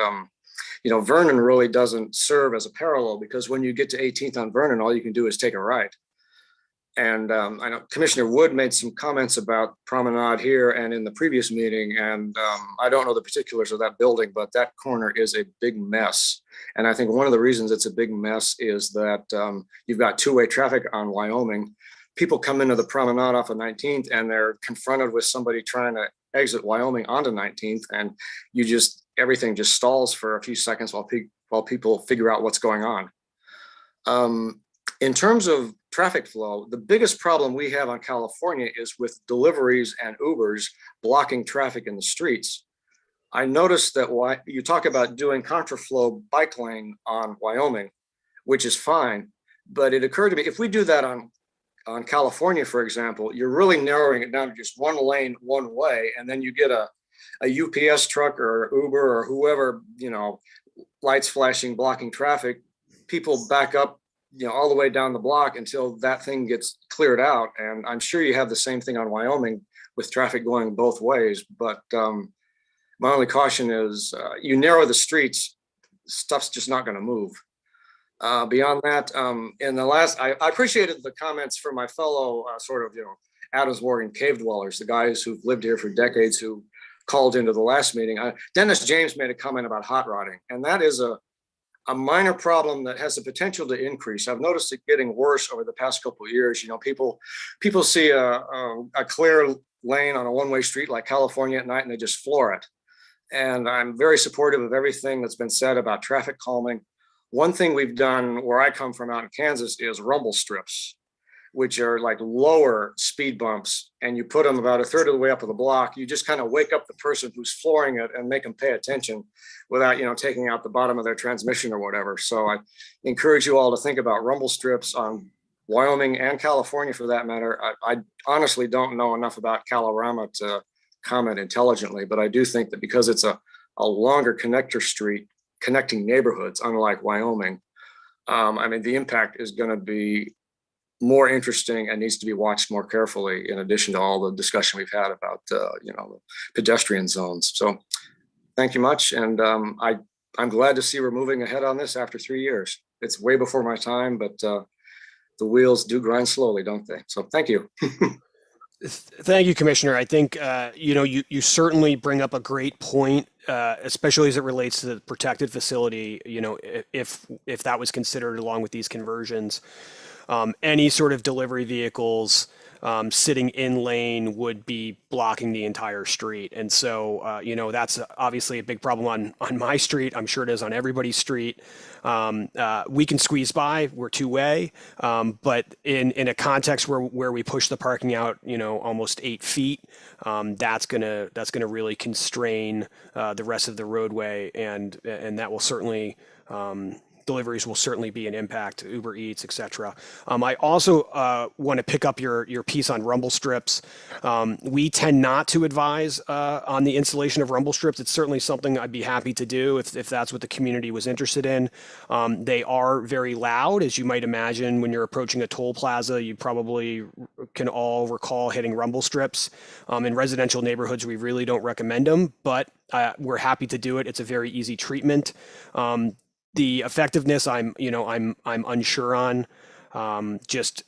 Vernon really doesn't serve as a parallel, because when you get to 18th on Vernon, all you can do is take a right. And I know Commissioner Wood made some comments about Promenade here and in the previous meeting, and I don't know the particulars of that building, but that corner is a big mess. And I think one of the reasons it's a big mess is that you've got two-way traffic on Wyoming. People come into the Promenade off of 19th and they're confronted with somebody trying to exit Wyoming onto 19th, and everything just stalls for a few seconds while people figure out what's going on. In terms of traffic flow, the biggest problem we have on California is with deliveries and Ubers blocking traffic in the streets. I noticed that you talk about doing contraflow bike lane on Wyoming, which is fine, but it occurred to me, if we do that on California, for example, you're really narrowing it down to just one lane, one way, and then you get a UPS truck or Uber or whoever, lights flashing, blocking traffic, people back up, all the way down the block until that thing gets cleared out. And I'm sure you have the same thing on Wyoming with traffic going both ways. But my only caution is you narrow the streets, stuff's just not going to move. Beyond that, in the last, I appreciated the comments from my fellow Adams Morgan cave dwellers, the guys who've lived here for decades who called into the last meeting. Dennis James made a comment about hot rodding, and that is a minor problem that has the potential to increase. I've noticed it getting worse over the past couple of years. People see a clear lane on a one-way street like California at night, and they just floor it. And I'm very supportive of everything that's been said about traffic calming. One thing we've done where I come from out in Kansas is rumble strips, which are like lower speed bumps, and you put them about a third of the way up to the block. You just kind of wake up the person who's flooring it and make them pay attention without, taking out the bottom of their transmission or whatever. So I encourage you all to think about rumble strips on Wyoming and California for that matter. I honestly don't know enough about Calorama to comment intelligently, but I do think that because it's a longer connector street connecting neighborhoods, unlike Wyoming, the impact is going to be more interesting and needs to be watched more carefully, in addition to all the discussion we've had about the pedestrian zones. So thank you much. And I'm glad to see we're moving ahead on this after 3 years. It's way before my time, but the wheels do grind slowly, don't they? So thank you. Thank you, Commissioner. I think you certainly bring up a great point, especially as it relates to the protected facility. If that was considered along with these conversions, any sort of delivery vehicles sitting in lane would be blocking the entire street. And so, that's obviously a big problem on my street. I'm sure it is on everybody's street. We can squeeze by, we're two-way, but in a context where we push the parking out, almost 8 feet, that's gonna really constrain the rest of the roadway, and that will certainly deliveries will certainly be an impact, Uber Eats, etc. I also want to pick up your piece on rumble strips. We tend not to advise on the installation of rumble strips. It's certainly something I'd be happy to do if that's what the community was interested in. They are very loud, as you might imagine. When you're approaching a toll plaza, you probably can all recall hitting rumble strips. In residential neighborhoods, we really don't recommend them, but we're happy to do it. It's a very easy treatment. The effectiveness, I'm unsure on. Just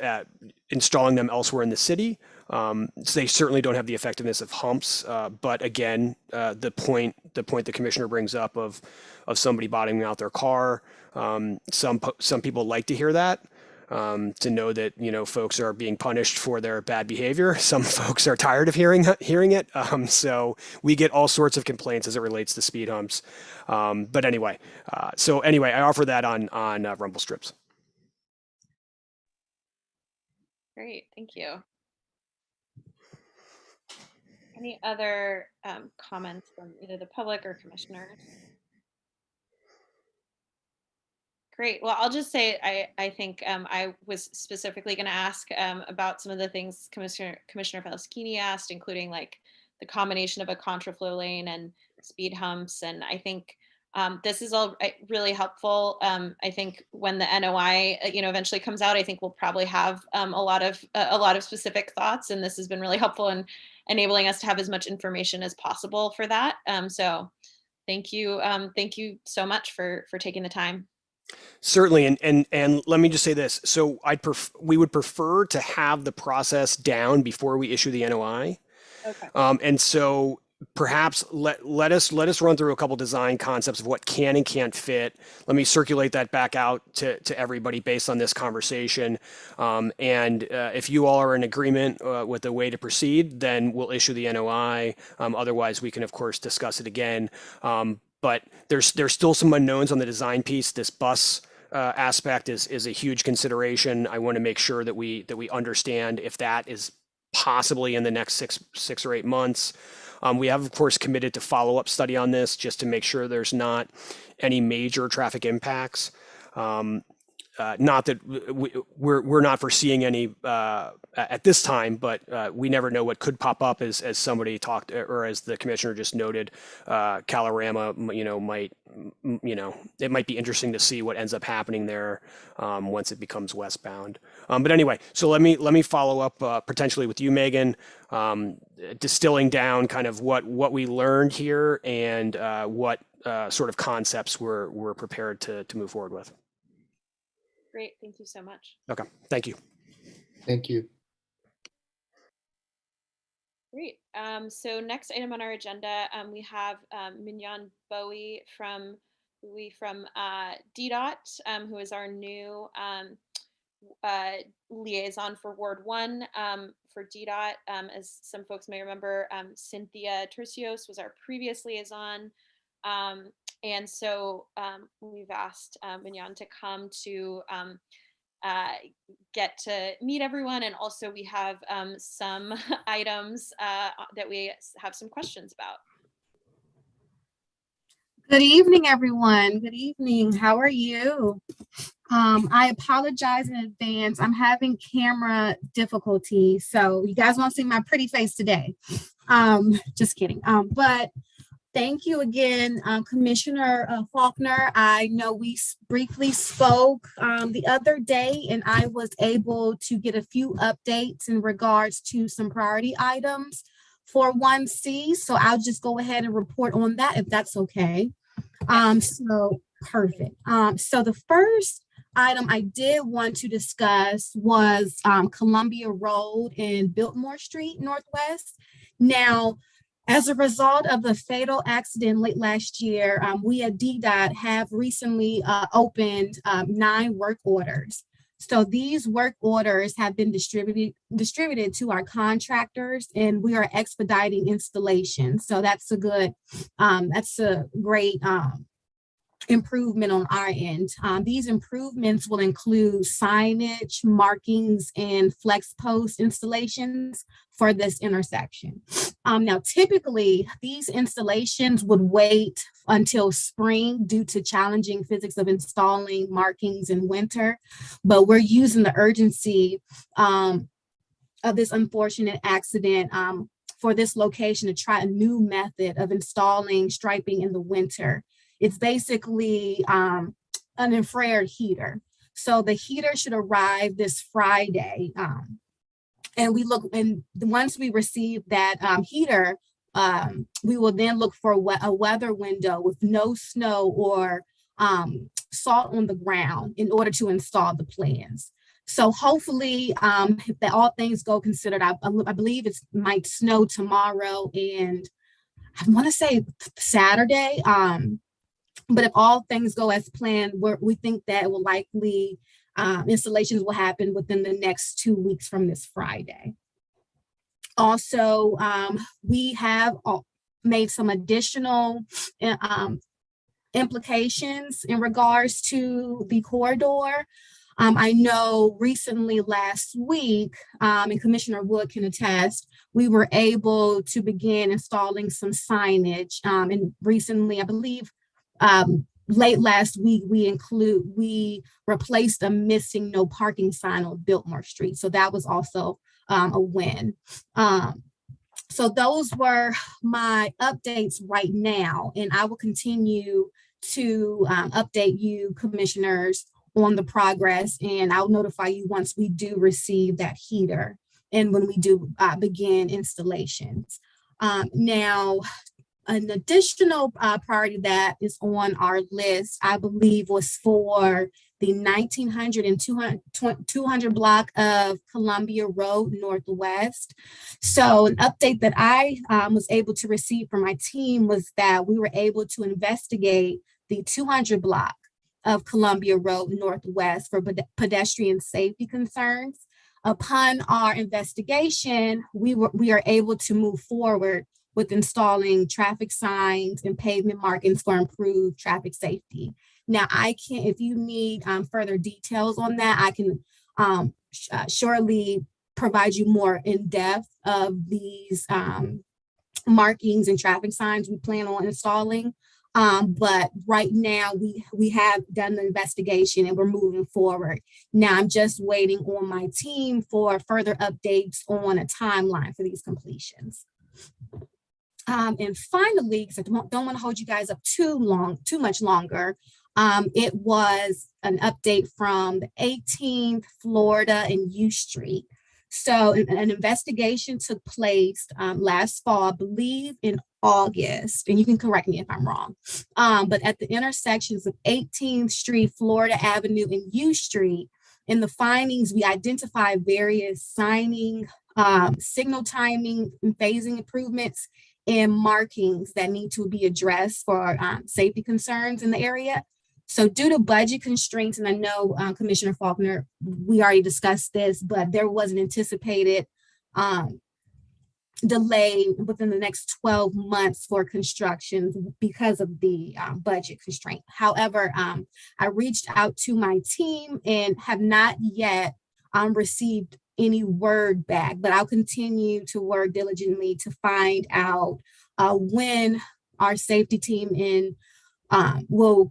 installing them elsewhere in the city, so they certainly don't have the effectiveness of humps. But again, the point the commissioner brings up of somebody bottoming out their car, some people like to hear that. To know that folks are being punished for their bad behavior. Some folks are tired of hearing it. So we get all sorts of complaints as it relates to speed humps. But anyway, I offer that on rumble strips. Great, thank you. Any other comments from either the public or commissioners? Great. Well, I'll just say I think I was specifically going to ask about some of the things Commissioner Falaschini asked, including like the combination of a contraflow lane and speed humps. And I think this is all really helpful. I think when the NOI eventually comes out, I think we'll probably have a lot of specific thoughts, and this has been really helpful in enabling us to have as much information as possible for that. So thank you so much for taking the time. Certainly, and let me just say this. So we would prefer to have the process down before we issue the NOI. Okay. And so perhaps let us run through a couple design concepts of what can and can't fit. Let me circulate that back out to everybody based on this conversation. And if you all are in agreement with the way to proceed, then we'll issue the NOI. Otherwise, we can of course discuss it again. But there's still some unknowns on the design piece. This bus aspect is a huge consideration. I want to make sure that we understand if that is possibly in the next six or 8 months. We have, of course, committed to follow-up study on this just to make sure there's not any major traffic impacts. Not that we're not foreseeing any at this time, but we never know what could pop up as somebody talked, or as the commissioner just noted. Calorama, might, it might be interesting to see what ends up happening there once it becomes westbound. But anyway, so let me follow up potentially with you, Megan, distilling down kind of what we learned here and what sort of concepts we're prepared to move forward with. Great, thank you so much. Okay, thank you. Thank you. Great. So next item on our agenda, we have Mignon Bowie from DDOT, who is our new liaison for Ward 1 for DDOT. As some folks may remember, Cynthia Tercios was our previous liaison. And so we've asked Mignon to come to get to meet everyone. And also we have some items that we have some questions about. Good evening, everyone. Good evening. How are you? I apologize in advance. I'm having camera difficulties, so you guys won't see my pretty face today. Just kidding. But thank you again, Commissioner Faulkner. I know we briefly spoke the other day, and I was able to get a few updates in regards to some priority items for 1C. So I'll just go ahead and report on that if that's okay. So perfect. So the first item I did want to discuss was Columbia Road and Biltmore Street Northwest. Now, as a result of the fatal accident late last year, we at DDOT have recently opened 9 work orders. So these work orders have been distributed to our contractors, and we are expediting installation. So that's a great improvement on our end. These improvements will include signage, markings, and flex post installations for this intersection. Now, typically, these installations would wait until spring due to challenging physics of installing markings in winter, but we're using the urgency of this unfortunate accident for this location to try a new method of installing striping in the winter. It's basically an infrared heater. So the heater should arrive this Friday. And once we receive that heater, we will then look for a weather window with no snow or salt on the ground in order to install the plans. So hopefully, if all things go considered, I believe it might snow tomorrow and I want to say Saturday. But if all things go as planned, we think that it will likely, installations will happen within the next 2 weeks from this Friday. Also, we have made some additional implications in regards to the corridor. I know recently last week, and Commissioner Wood can attest, we were able to begin installing some signage. And recently, I believe, late last week, we replaced a missing no parking sign on Biltmore Street. So that was also a win. So those were my updates right now, and I will continue to update you, commissioners, on the progress, and I'll notify you once we do receive that heater and when we do begin installations. Now, an additional priority that is on our list, I believe, was for the 1900 and 200 block of Columbia Road Northwest. So an update that I was able to receive from my team was that we were able to investigate the 200 block of Columbia Road Northwest for pedestrian safety concerns. Upon our investigation, we are able to move forward with installing traffic signs and pavement markings for improved traffic safety. Now, if you need further details on that, I can surely provide you more in depth of these markings and traffic signs we plan on installing. But right now we have done the investigation and we're moving forward. Now I'm just waiting on my team for further updates on a timeline for these completions. And finally, because I don't want to hold you guys up too much longer, it was an update from the 18th Florida and U Street. So an investigation took place last fall, I believe in August, and you can correct me if I'm wrong. But at the intersections of 18th Street, Florida Avenue, and U Street, in the findings, we identified various signing, signal timing, and phasing improvements and markings that need to be addressed for safety concerns in the area. So due to budget constraints, and I know Commissioner Faulkner, we already discussed this, but there was an anticipated delay within the next 12 months for construction because of the budget constraint. However, I reached out to my team and have not yet received any word back, but I'll continue to work diligently to find out when our safety team will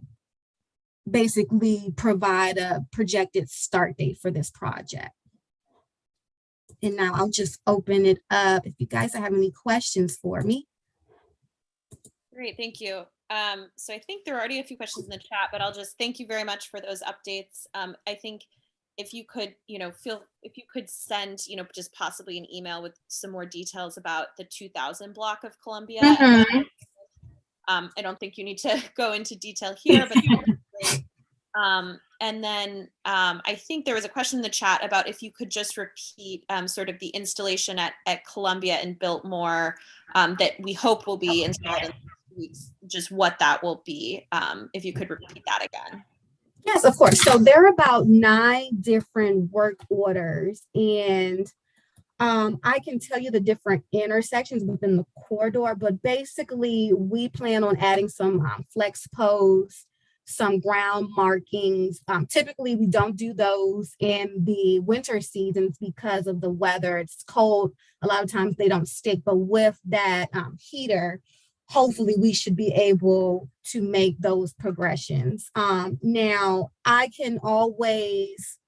basically provide a projected start date for this project. And now I'll just open it up if you guys have any questions for me. Great, thank you. So I think there are already a few questions in the chat, but I'll just thank you very much for those updates. I think if you could, if you could send, just possibly an email with some more details about the 2000 block of Columbia. Mm-hmm. I don't think you need to go into detail here, but and then I think there was a question in the chat about if you could just repeat sort of the installation at Columbia and Biltmore that we hope will be installed in 2 weeks, just what that will be, if you could repeat that again. Yes, of course. So there are about 9 different work orders, and I can tell you the different intersections within the corridor, but basically we plan on adding some flex posts, some ground markings. Typically we don't do those in the winter seasons because of the weather. It's cold. A lot of times they don't stick, but with that heater, hopefully we should be able to make those progressions. Now I can always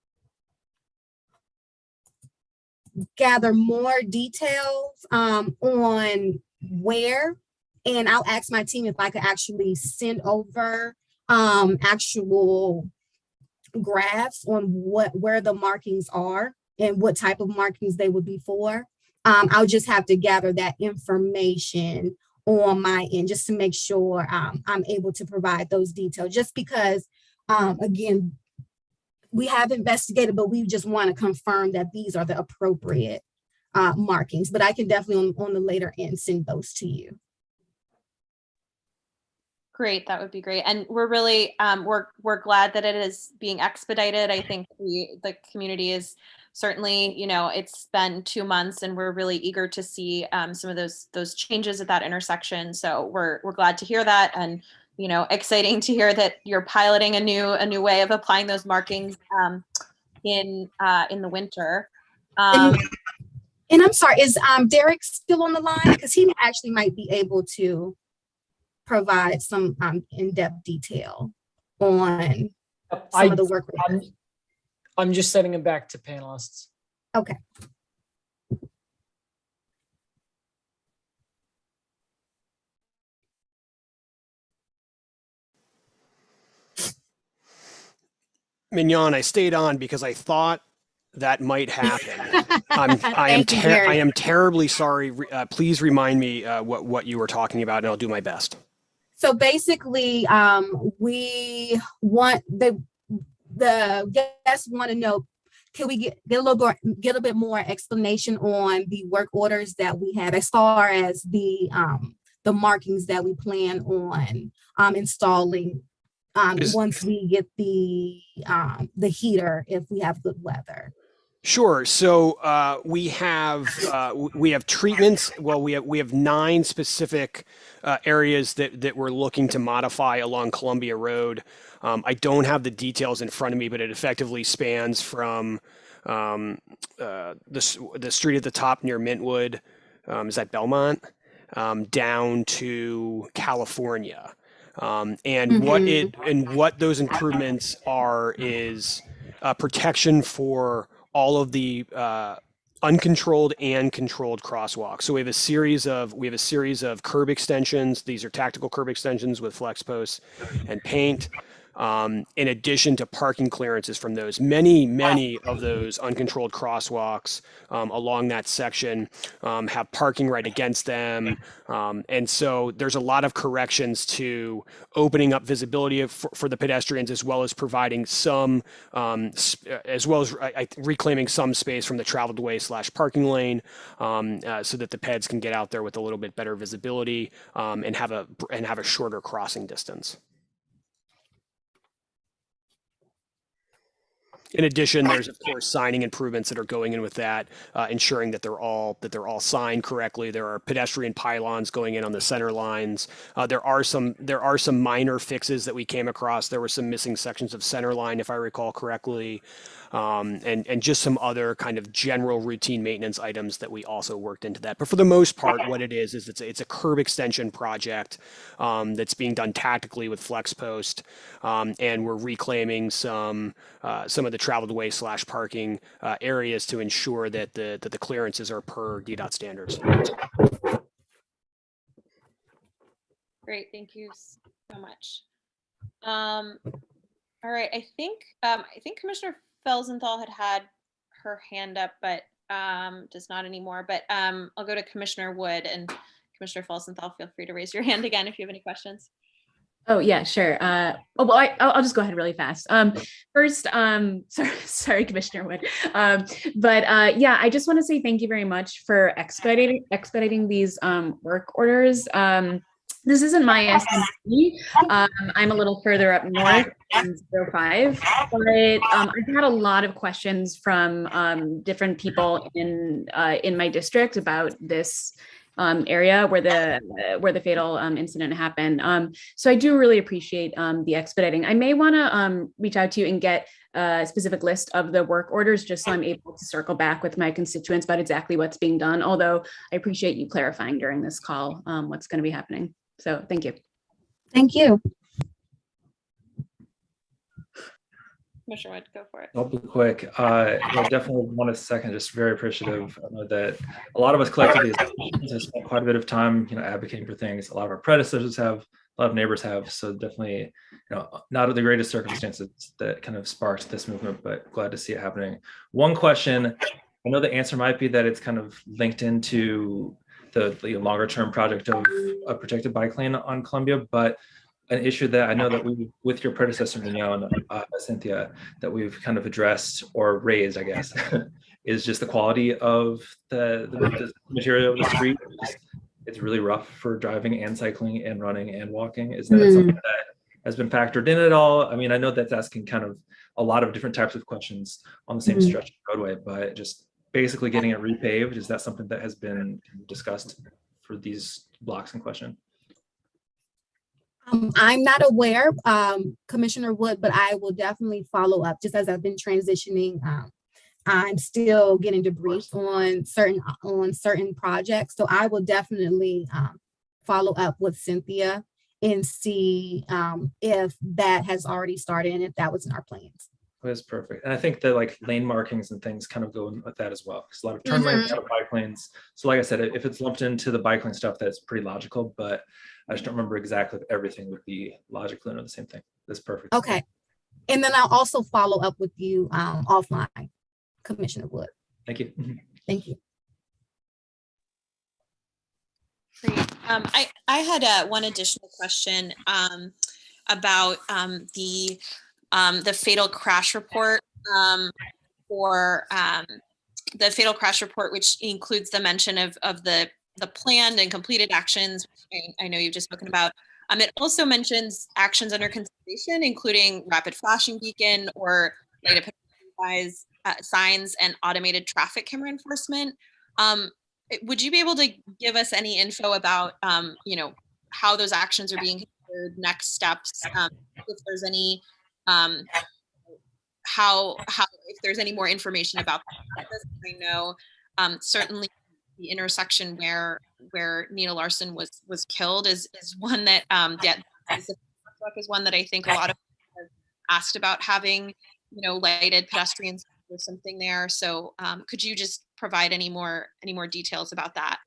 gather more details on where, and I'll ask my team if I could actually send over actual graphs on where the markings are and what type of markings they would be for. I'll just have to gather that information on my end just to make sure I'm able to provide those details, just because again, we have investigated, but we just want to confirm that these are the appropriate markings. But I can definitely on the later end send those to you. Great, that would be great. And we're really, we're glad that it is being expedited. I think the community is certainly, it's been 2 months and we're really eager to see some of those changes at that intersection. So we're glad to hear that, and exciting to hear that you're piloting a new way of applying those markings in the winter. And I'm sorry, is Derek still on the line? Because he actually might be able to provide some in-depth detail on some of the work. I'm just sending it back to panelists. Okay. Mignon, I stayed on because I thought that might happen. I am terribly sorry. Please remind me what you were talking about, and I'll do my best. So basically, we want the guests want to know, can we get a bit more explanation on the work orders that we have as far as the markings that we plan on installing once we get the heater, if we have good weather. Sure. So we have treatments. Well, we have 9 specific areas that we're looking to modify along Columbia Road. I don't have the details in front of me, but it effectively spans from the street at the top near Mintwood, is that Belmont, down to California. And what those improvements are is protection for all of the uncontrolled and controlled crosswalks. So we have a series of curb extensions. These are tactical curb extensions with flex posts and paint. In addition to parking clearances from those. Many of those uncontrolled crosswalks along that section have parking right against them. And so there's a lot of corrections to opening up visibility for the pedestrians, as well as providing some, as well as reclaiming some space from the traveled way / parking lane, so that the peds can get out there with a little bit better visibility and have a shorter crossing distance. In addition, there's of course signing improvements that are going in with that, ensuring that they're all signed correctly. There are pedestrian pylons going in on the center lines. There are some minor fixes that we came across. There were some missing sections of center line, if I recall correctly, and just some other kind of general routine maintenance items that we also worked into that. But for the most part, what it is it's a curb extension project that's being done tactically with flex post, and we're reclaiming some of the traveled way / parking areas to ensure that the clearances are per DDOT standards. Great, thank you so much. All right, I think Commissioner Felsenthal had her hand up, but does not anymore. But I'll go to Commissioner Wood, and Commissioner Felsenthal, feel free to raise your hand again if you have any questions. Oh yeah, sure. I'll just go ahead really fast. First, sorry, Commissioner Wood. Yeah, I just want to say thank you very much for expediting these work orders. This isn't my SMC. I'm a little further up north in 05, but I've had a lot of questions from different people in my district about this area where the fatal incident happened. So I do really appreciate the expediting. I may want to reach out to you and get a specific list of the work orders, just so I'm able to circle back with my constituents about exactly what's being done. Although I appreciate you clarifying during this call what's going to be happening. So thank you. Thank you. Commissioner Wood, go for it. I'll be quick. I definitely want to second, just very appreciative. I know that a lot of us collectively have spent quite a bit of time, advocating for things. A lot of our predecessors have, a lot of neighbors have. So definitely, not the greatest circumstances that kind of sparked this movement, but glad to see it happening. One question, I know the answer might be that it's kind of linked into the longer term project of a protected bike lane on Columbia, but an issue that I know that we, with your predecessor, Mignon, Cynthia, that we've kind of addressed or raised, I guess, is just the quality of the material of the street. It's really rough for driving and cycling and running and walking. Is that something that has been factored in at all? I mean, I know that's asking kind of a lot of different types of questions on the same stretch of roadway, but just basically getting it repaved, is that something that has been discussed for these blocks in question? I'm not aware, Commissioner Wood, but I will definitely follow up. Just as I've been transitioning, I'm still getting debriefed on certain projects, so I will definitely follow up with Cynthia and see if that has already started and if that was in our plans. That's perfect. And I think that like lane markings and things kind of go in with that as well, because a lot of turn lanes, a lot of bike lanes. So like I said, if it's lumped into the bike lane stuff, that's pretty logical, but I just don't remember exactly if everything would be logically under the same thing. That's perfect. Okay. And then I'll also follow up with you offline, Commissioner Wood. Thank you. Thank you. Great. I had one additional question about the fatal crash report for the fatal crash report, which includes the mention of the planned and completed actions, which I know you've just spoken about. It also mentions actions under consideration, including rapid flashing beacon or light signs and automated traffic camera enforcement. Would you be able to give us any info about, how those actions are being considered, next steps, if there's any, how if there's any more information about that. I know certainly the intersection where Nina Larson was killed is one that is one that I think a lot of people have asked about having, lighted pedestrians or something there. So could you just provide any more details about that?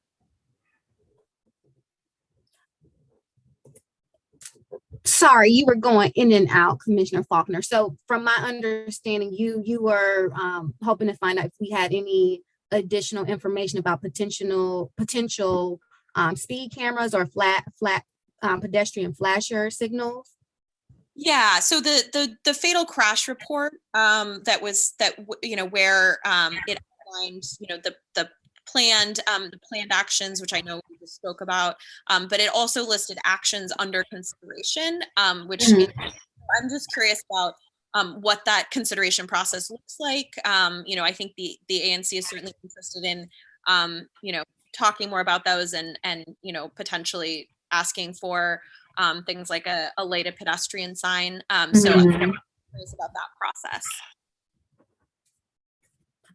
Sorry, you were going in and out, Commissioner Faulkner. So from my understanding, you were hoping to find out if we had any additional information about potential speed cameras or flat pedestrian flasher signals. Yeah, so the fatal crash report where it outlined the planned actions, which I know we just spoke about, but it also listed actions under consideration, which I'm just curious about what that consideration process looks like. I think the ANC is certainly interested in talking more about those and potentially asking for things like a lighted pedestrian sign. So I'm curious about that process.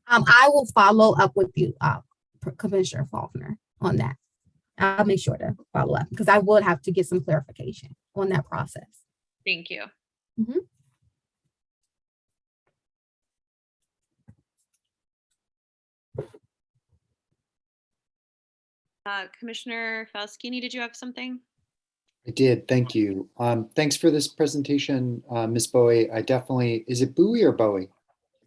I will follow up with you, Commissioner Faulkner, on that. I'll make sure to follow up because I would have to get some clarification on that process. Thank you. Mm-hmm. Commissioner Falskini, did you have something? I did, thank you. Thanks for this presentation, Ms. Bowie. Is it Bowie or Bowie?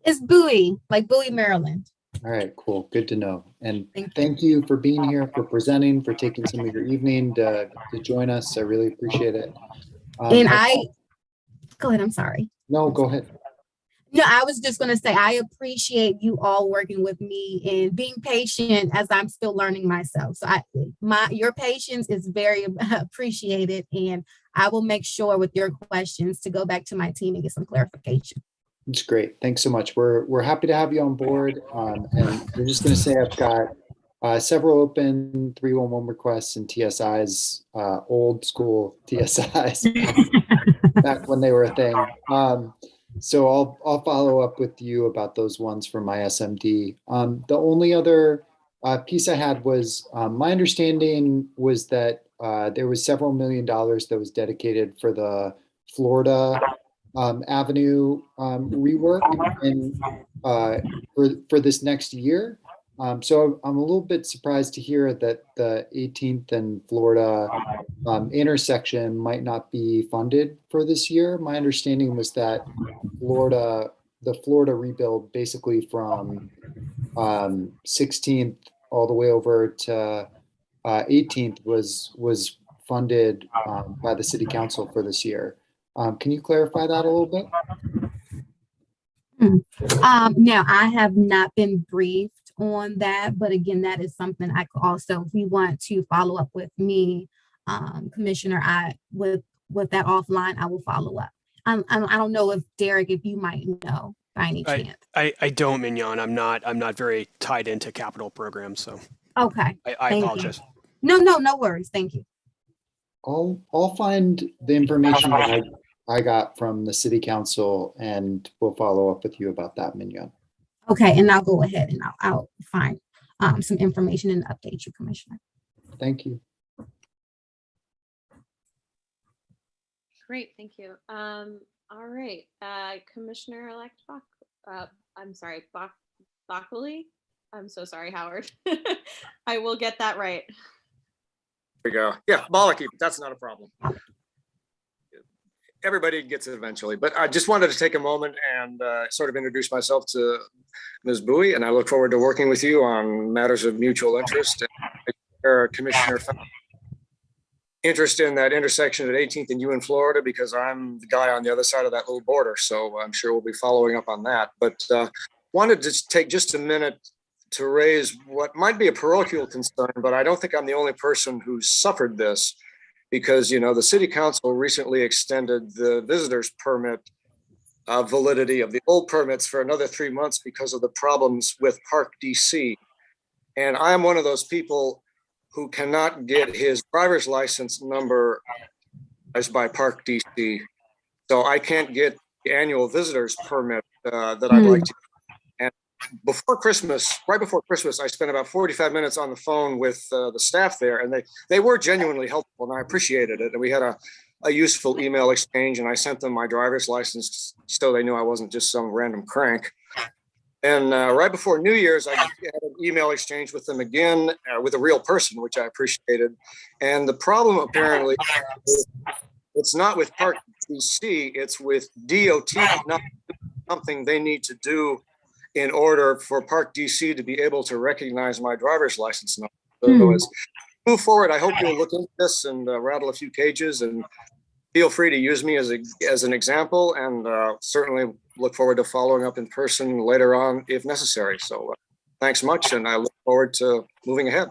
It's Bowie, like Bowie, Maryland. All right, cool, good to know. And thank you for being here, for presenting, for taking some of your evening to join us. I really appreciate it. Go ahead, I'm sorry. No, go ahead. No, I was just going to say, I appreciate you all working with me and being patient as I'm still learning myself. So your patience is very appreciated, and I will make sure with your questions to go back to my team and get some clarification. It's great. Thanks so much. We're happy to have you on board. And we're just going to say I've got several open 311 requests and TSIs, old school TSIs, back when they were a thing. So I'll follow up with you about those ones from my SMD. The only other piece I had was my understanding was that there was several $1 million that was dedicated for the Florida Avenue rework and for this next year. So I'm a little bit surprised to hear that the 18th and Florida intersection might not be funded for this year. My understanding was that the Florida rebuild basically from 16th all the way over to 18th was funded by the city council for this year. Can you clarify that a little bit? Now, I have not been briefed on that, but again, that is something I could also, if we want to follow up with me, Commissioner, with that offline, I will follow up. I don't know if Derek, if you might know by any chance. I don't, Mignon. I'm not very tied into capital programs, so. Okay. I apologize. No worries. Thank you. I'll find the information that I got from the city council, and we'll follow up with you about that, Mignon. Okay, and I'll go ahead and I'll find some information and update you, Commissioner. Thank you. Great, thank you. All right, Commissioner-elect Bockley. I'm so sorry, Howard. I will get that right. There we go. Yeah, Bollocky, that's not a problem. Everybody gets it eventually, but I just wanted to take a moment and sort of introduce myself to Ms. Bowie, and I look forward to working with you on matters of mutual interest. Commissioner, interest in that intersection at 18th and U in Florida, because I'm the guy on the other side of that little border, so I'm sure we'll be following up on that. But wanted to take just a minute to raise what might be a parochial concern, but I don't think I'm the only person who's suffered this. Because, the city council recently extended the visitor's permit validity of the old permits for another 3 months because of the problems with Park DC. And I'm one of those people who cannot get his driver's license number as by Park DC. So I can't get the annual visitor's permit that I'd like to. And before Christmas, right before Christmas, I spent about 45 minutes on the phone with the staff there, and they were genuinely helpful, and I appreciated it. And we had a useful email exchange, and I sent them my driver's license so they knew I wasn't just some random crank. And right before New Year's, I had an email exchange with them again with a real person, which I appreciated. And the problem apparently, it's not with Park DC, it's with DOT, not something they need to do in order for Park DC to be able to recognize my driver's license number. So as we move forward, I hope you'll look into this and rattle a few cages, and feel free to use me as an example, and certainly look forward to following up in person later on if necessary. So thanks much, and I look forward to moving ahead.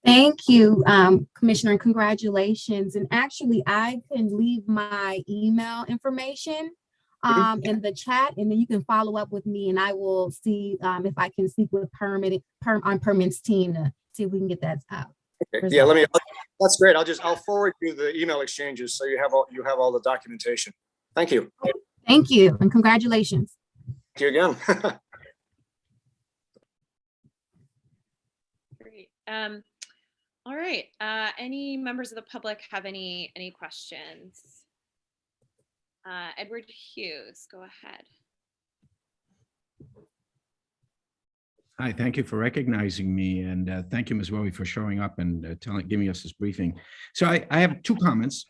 Thank you, Commissioner, and congratulations. And actually, I can leave my email information in the chat, and then you can follow up with me, and I will see if I can speak with permits team to see if we can get that out. Okay. Yeah, that's great. I'll forward you the email exchanges so you have all the documentation. Thank you. Thank you, and congratulations. Thank you again. Great. All right. Any members of the public have any questions? Edward Hughes, go ahead. Hi, thank you for recognizing me, and thank you, Ms. Wowie, for showing up and giving us this briefing. So I have two comments.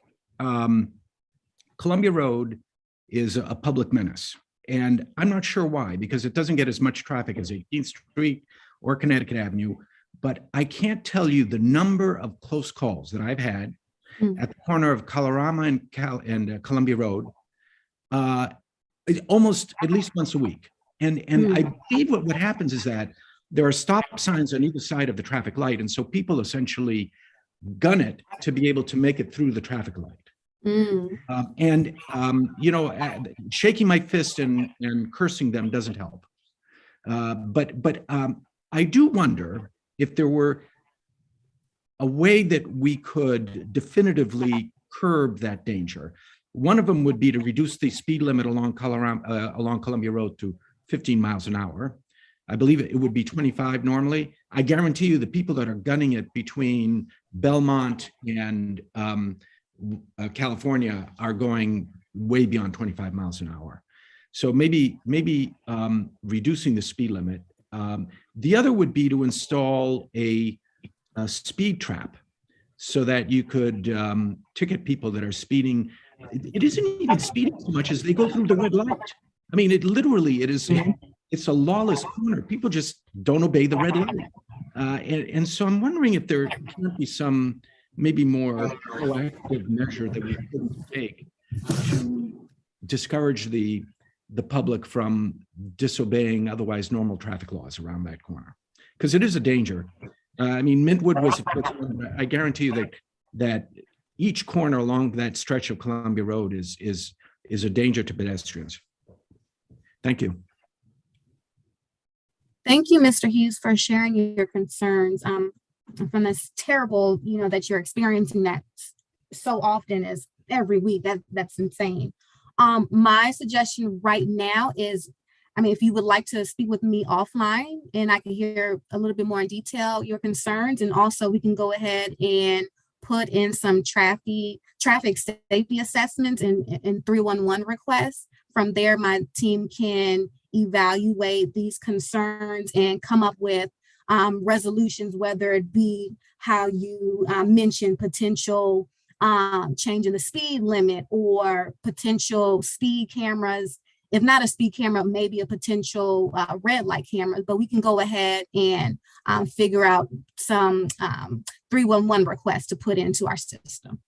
Columbia Road is a public menace, and I'm not sure why, because it doesn't get as much traffic as 18th Street or Connecticut Avenue, but I can't tell you the number of close calls that I've had at the corner of Colorama and Columbia Road, almost at least once a week. And I believe what happens is that there are stop signs on either side of the traffic light, and so people essentially gun it to be able to make it through the traffic light. You know, shaking my fist and cursing them doesn't help. But I do wonder if there were a way that we could definitively curb that danger. One of them would be to reduce the speed limit along Columbia Road to 15 miles an hour. I believe it would be 25 normally. I guarantee you the people that are gunning it between Belmont and California are going way beyond 25 miles an hour. So maybe reducing the speed limit. The other would be to install a speed trap so that you could ticket people that are speeding. It isn't even speeding so much as they go through the red light. I mean, it's a lawless corner. People just don't obey the red light. And so I'm wondering if there can't be some maybe more proactive measure that we could take to discourage the public from disobeying otherwise normal traffic laws around that corner. Because it is a danger. I mean, Mintwood was, I guarantee you that each corner along that stretch of Columbia Road is a danger to pedestrians. Thank you. Thank you, Mr. Hughes, for sharing your concerns from this terrible, you know, that you're experiencing that so often as every week. That's insane. My suggestion right now is, I mean, if you would like to speak with me offline and I can hear a little bit more in detail your concerns, and also we can go ahead and put in some traffic safety assessments and 311 requests. From there, my team can evaluate these concerns and come up with resolutions, whether it be how you mentioned potential change in the speed limit or potential speed cameras. If not a speed camera, maybe a potential red light camera, but we can go ahead and figure out some 311 requests to put into our system.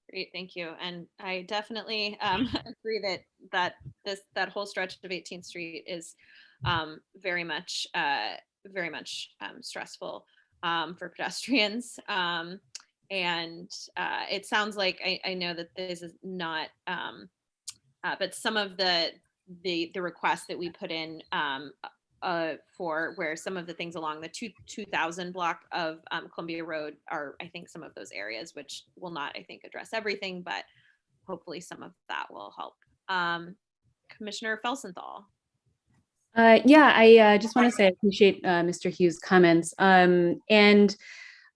Great, thank you. And I definitely agree that whole stretch of 18th Street is very much stressful for pedestrians. And it sounds like I know that this is not, but some of the requests that we put in for where some of the things along the 2000 block of Columbia Road are, I think, some of those areas, which will not, I think, address everything, but hopefully some of that will help. Commissioner Felsenthal. Yeah, I just want to say I appreciate Mr. Hughes' comments.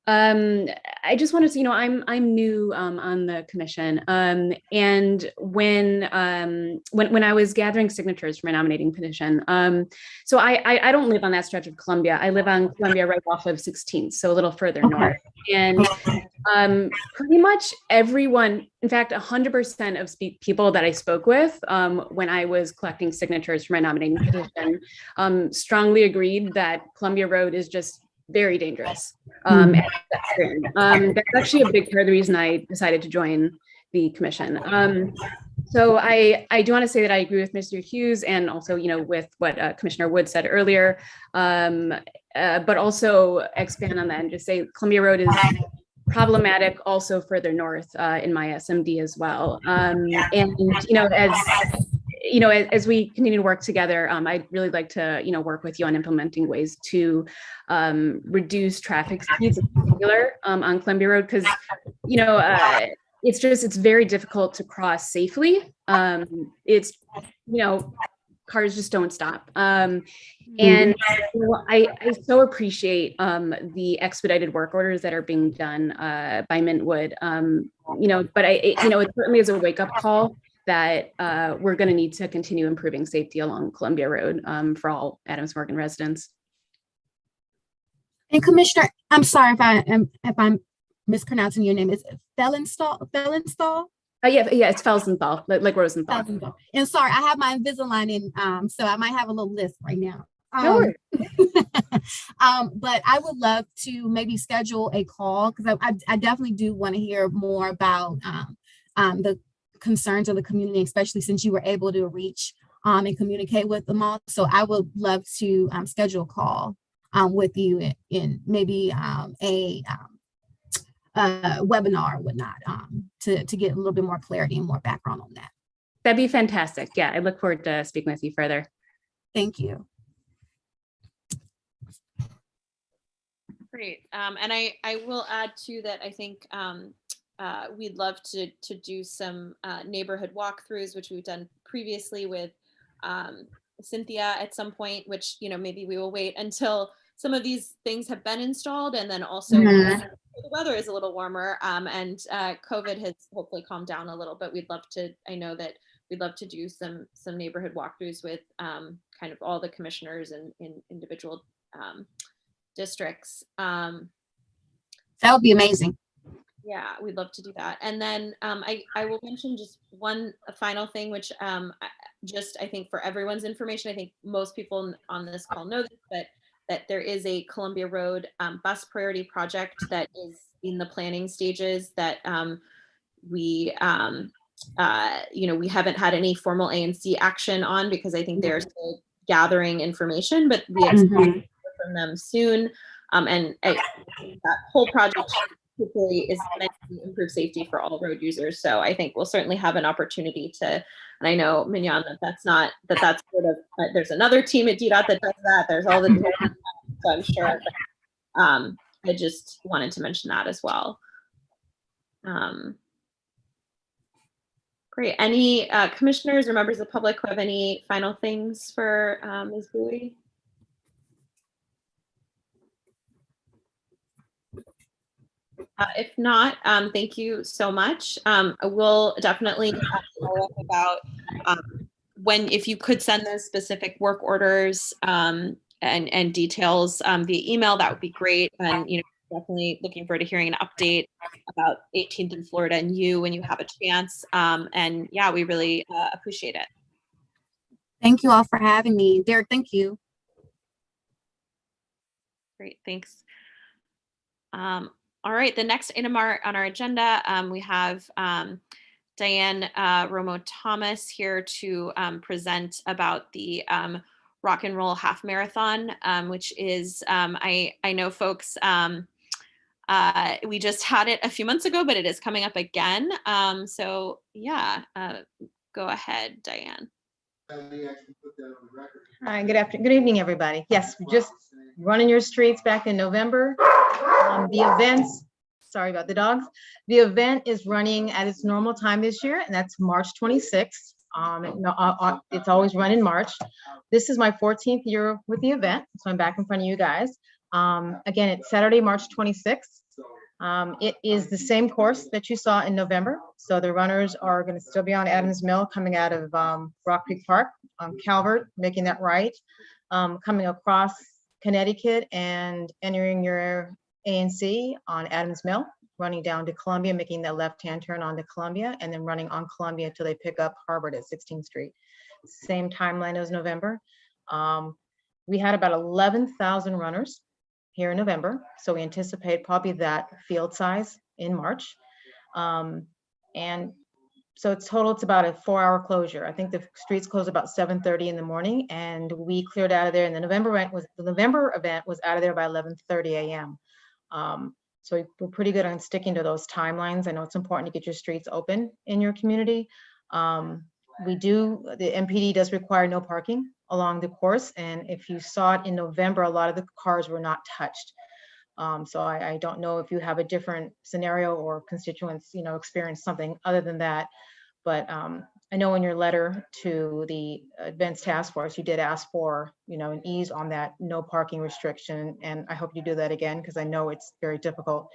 I just want to say, I'm new on the commission, and when I was gathering signatures for my nominating petition, so I don't live on that stretch of Columbia. I live on Columbia right off of 16th, so a little further north. And pretty much everyone, in fact, 100% of people that I spoke with when I was collecting signatures for my nominating petition strongly agreed that Columbia Road is just very dangerous. That's actually a big part of the reason I decided to join the commission. So I do want to say that I agree with Mr. Hughes and also, with what Commissioner Wood said earlier, but also expand on that and just say Columbia Road is problematic also further north in my SMD as well. As we continue to work together, I'd really like to, work with you on implementing ways to reduce traffic speeds in particular on Columbia Road, because, it's very difficult to cross safely. Cars just don't stop. And I so appreciate the expedited work orders that are being done by Mintwood, but it certainly is a wake-up call that we're going to need to continue improving safety along Columbia Road for all Adams Morgan residents. And Commissioner, I'm sorry if I'm mispronouncing your name. Is it Felsenthal? Yeah, it's Felsenthal, like Rosenthal. Felsenthal. And sorry, I have my Invisalign in, so I might have a little lisp right now. No worries. But I would love to maybe schedule a call, because I definitely do want to hear more about the concerns of the community, especially since you were able to reach and communicate with them all. So I would love to schedule a call with you in maybe a webinar or whatnot to get a little bit more clarity and more background on that. That'd be fantastic. Yeah, I look forward to speaking with you further. Thank you. Great. And I will add too that I think we'd love to do some neighborhood walkthroughs, which we've done previously with Cynthia at some point, which, maybe we will wait until some of these things have been installed, and then also the weather is a little warmer and COVID has hopefully calmed down a little, but we'd love to do some neighborhood walkthroughs with kind of all the commissioners and in individual districts. That would be amazing. Yeah, we'd love to do that. And then I will mention just one final thing, which just I think for everyone's information, I think most people on this call know this, but that there is a Columbia Road bus priority project that is in the planning stages that we haven't had any formal ANC action on, because I think they're still gathering information, but we expect to hear from them soon. And that whole project particularly is meant to improve safety for all road users. So I think we'll certainly have an opportunity to, and I know Mignon, that's sort of, there's another team at DDOT that does that. There's all the, so I'm sure, but, I just wanted to mention that as well. Great. Any commissioners or members of the public who have any final things for Ms. Bowie? If not, thank you so much. We'll definitely follow up about if you could send those specific work orders and details via email, that would be great. And definitely looking forward to hearing an update about 18th in Florida and you when you have a chance. And yeah, we really appreciate it. Thank you all for having me. Derek, thank you. Great, thanks. All right, the next item on our agenda, we have Diane Romo-Thomas here to present about the Rock and Roll Half Marathon, which is, I know folks, we just had it a few months ago, but it is coming up again. So yeah, go ahead, Diane. Hi, good evening, everybody. Yes, just running your streets back in November. The events, sorry about the dogs. The event is running at its normal time this year, and that's March 26th. It's always run in March. This is my 14th year with the event, so I'm back in front of you guys. Again, it's Saturday, March 26th. It is the same course that you saw in November. So the runners are going to still be on Adams Mill, coming out of Rock Creek Park, Calvert, making that right, coming across Connecticut and entering your ANC on Adams Mill, running down to Columbia, making that left-hand turn onto Columbia, and then running on Columbia until they pick up Harvard at 16th Street. Same timeline as November. We had about 11,000 runners here in November, so we anticipate probably that field size in March. And so it's total, it's about a 4-hour closure. I think the streets closed about 7:30 in the morning, and we cleared out of there. And the November event was out of there by 11:30 a.m. So we're pretty good on sticking to those timelines. I know it's important to get your streets open in your community. The MPD does require no parking along the course. And if you saw it in November, a lot of the cars were not touched. So I don't know if you have a different scenario or constituents, experience something other than that. But I know in your letter to the Events Task Force, you did ask for, an ease on that no parking restriction. And I hope you do that again, because I know it's very difficult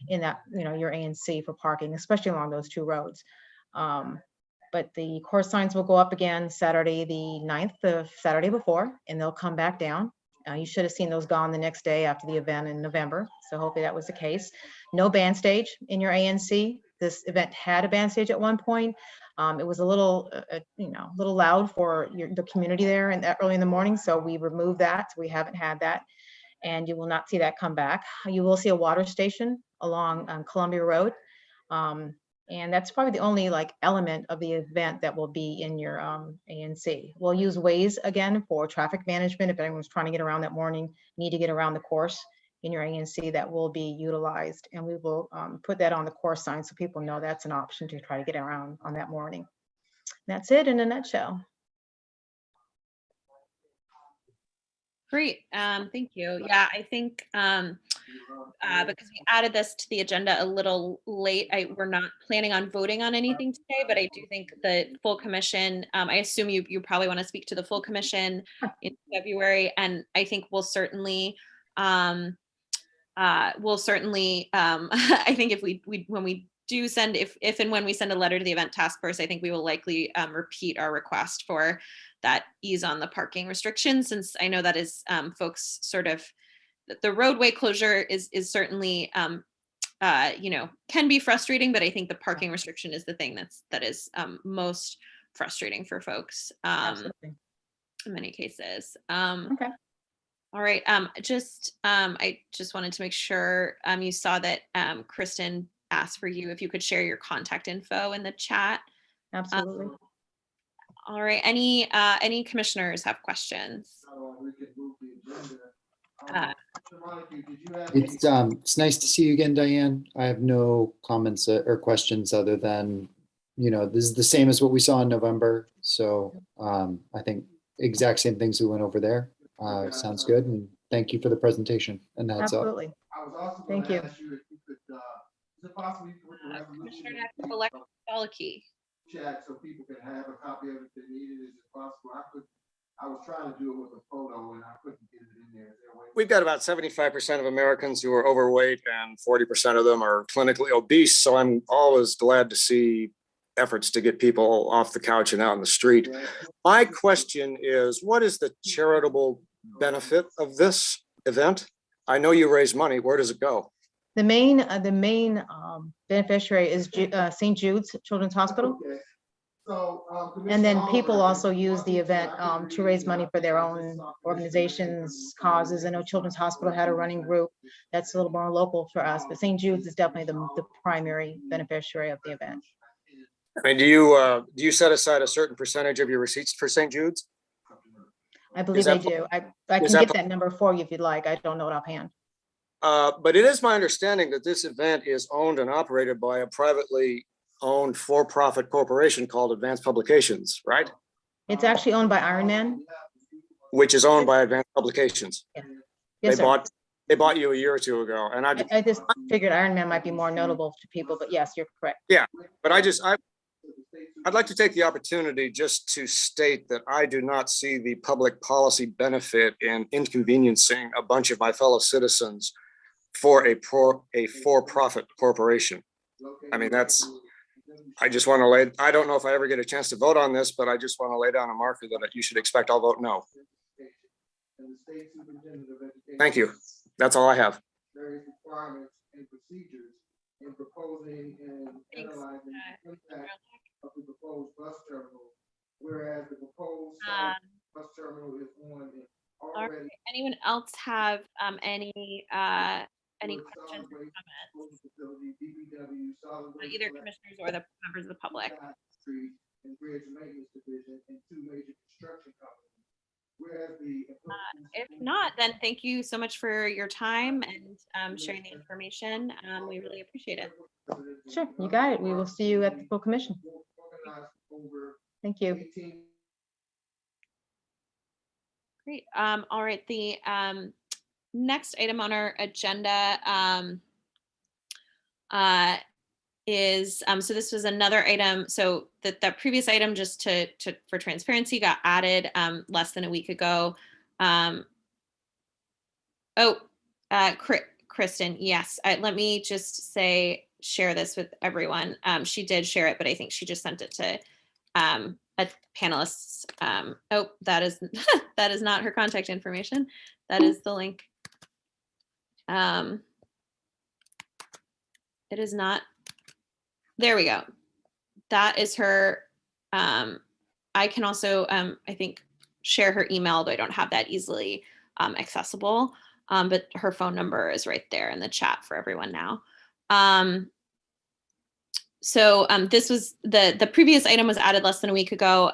in that, your ANC for parking, especially along those two roads. But the course signs will go up again Saturday the 9th, the Saturday before, and they'll come back down. You should have seen those gone the next day after the event in November. So hopefully that was the case. No band stage in your ANC. This event had a band stage at one point. It was a little, little loud for the community there and that early in the morning. So we removed that. We haven't had that, and you will not see that come back. You will see a water station along Columbia Road. And that's probably the only element of the event that will be in your ANC. We'll use Waze again for traffic management. If anyone's trying to get around that morning, need to get around the course in your ANC, that will be utilized. And we will put that on the course sign so people know that's an option to try to get around on that morning. That's it in a nutshell. Great, thank you. Yeah, I think because we added this to the agenda a little late, we're not planning on voting on anything today, but I do think the full commission, I assume you probably want to speak to the full commission in February, and I think we'll certainly, I think when we do send, if and when we send a letter to the event task force, I think we will likely repeat our request for that ease on the parking restrictions, since I know that is folks sort of, the roadway closure is certainly can be frustrating, but I think the parking restriction is the thing that is most frustrating for folks in many cases. Okay. All right. I just wanted to make sure you saw that Kristen asked for you if you could share your contact info in the chat. Absolutely. All right. Any commissioners have questions? It's nice to see you again, Diane. I have no comments or questions other than, this is the same as what we saw in November. So I think exact same things we went over there. Sounds good. And thank you for the presentation. And that's absolutely. Thank you. Commissioner Aleki. Chat so people can have a copy of it if they need it. Is it possible? I was trying to do it with a photo and I couldn't get it in there. We've got about 75% of Americans who are overweight and 40% of them are clinically obese. So I'm always glad to see efforts to get people off the couch and out in the street. My question is, what is the charitable benefit of this event? I know you raise money. Where does it go? The main beneficiary is St. Jude's Children's Hospital. Okay. So, and then people also use the event to raise money for their own organizations, causes. I know Children's Hospital had a running group that's a little more local for us, but St. Jude's is definitely the primary beneficiary of the event. I mean, do you set aside a certain percentage of your receipts for St. Jude's? I believe they do. I can get that number for you if you'd like. I don't know it offhand. But it is my understanding that this event is owned and operated by a privately owned for-profit corporation called Advanced Publications, right? It's actually owned by Ironman. which is owned by Advanced Publications. Yeah. Yes, sir. They bought you a year or two ago, and I just figured Ironman might be more notable to people, but yes, you're correct. yeah, but I'd like to take the opportunity just to state that I do not see the public policy benefit in inconveniencing a bunch of my fellow citizens for a for-profit corporation. I mean, I just want to I don't know if I ever get a chance to vote on this, but I just want to lay down a marker that you should expect I'll vote no. Thank you. That's all I have. Various requirements and procedures in proposing and analyzing the impact of the proposed bus terminal, whereas the proposed bus terminal is on an already. Right. Anyone else have any questions or comments? Either commissioners or the members of the public. And bridge maintenance division and 2 major construction companies. If not, then thank you so much for your time and sharing the information. We really appreciate it. Sure, you got it. We will see you at the full commission. Thank you. Great. All right. The next item on our agenda is so this was another item. So that previous item, just for transparency, got added less than a week ago. Kristen, yes. Let me just share this with everyone. She did share it, but I think she just sent it to a panelist. That is that is not her contact information. That is the link. It is not. There we go. That is her. I can also, I think, share her email, though I don't have that easily accessible. But her phone number is right there in the chat for everyone now. So this was the previous item was added less than a week ago.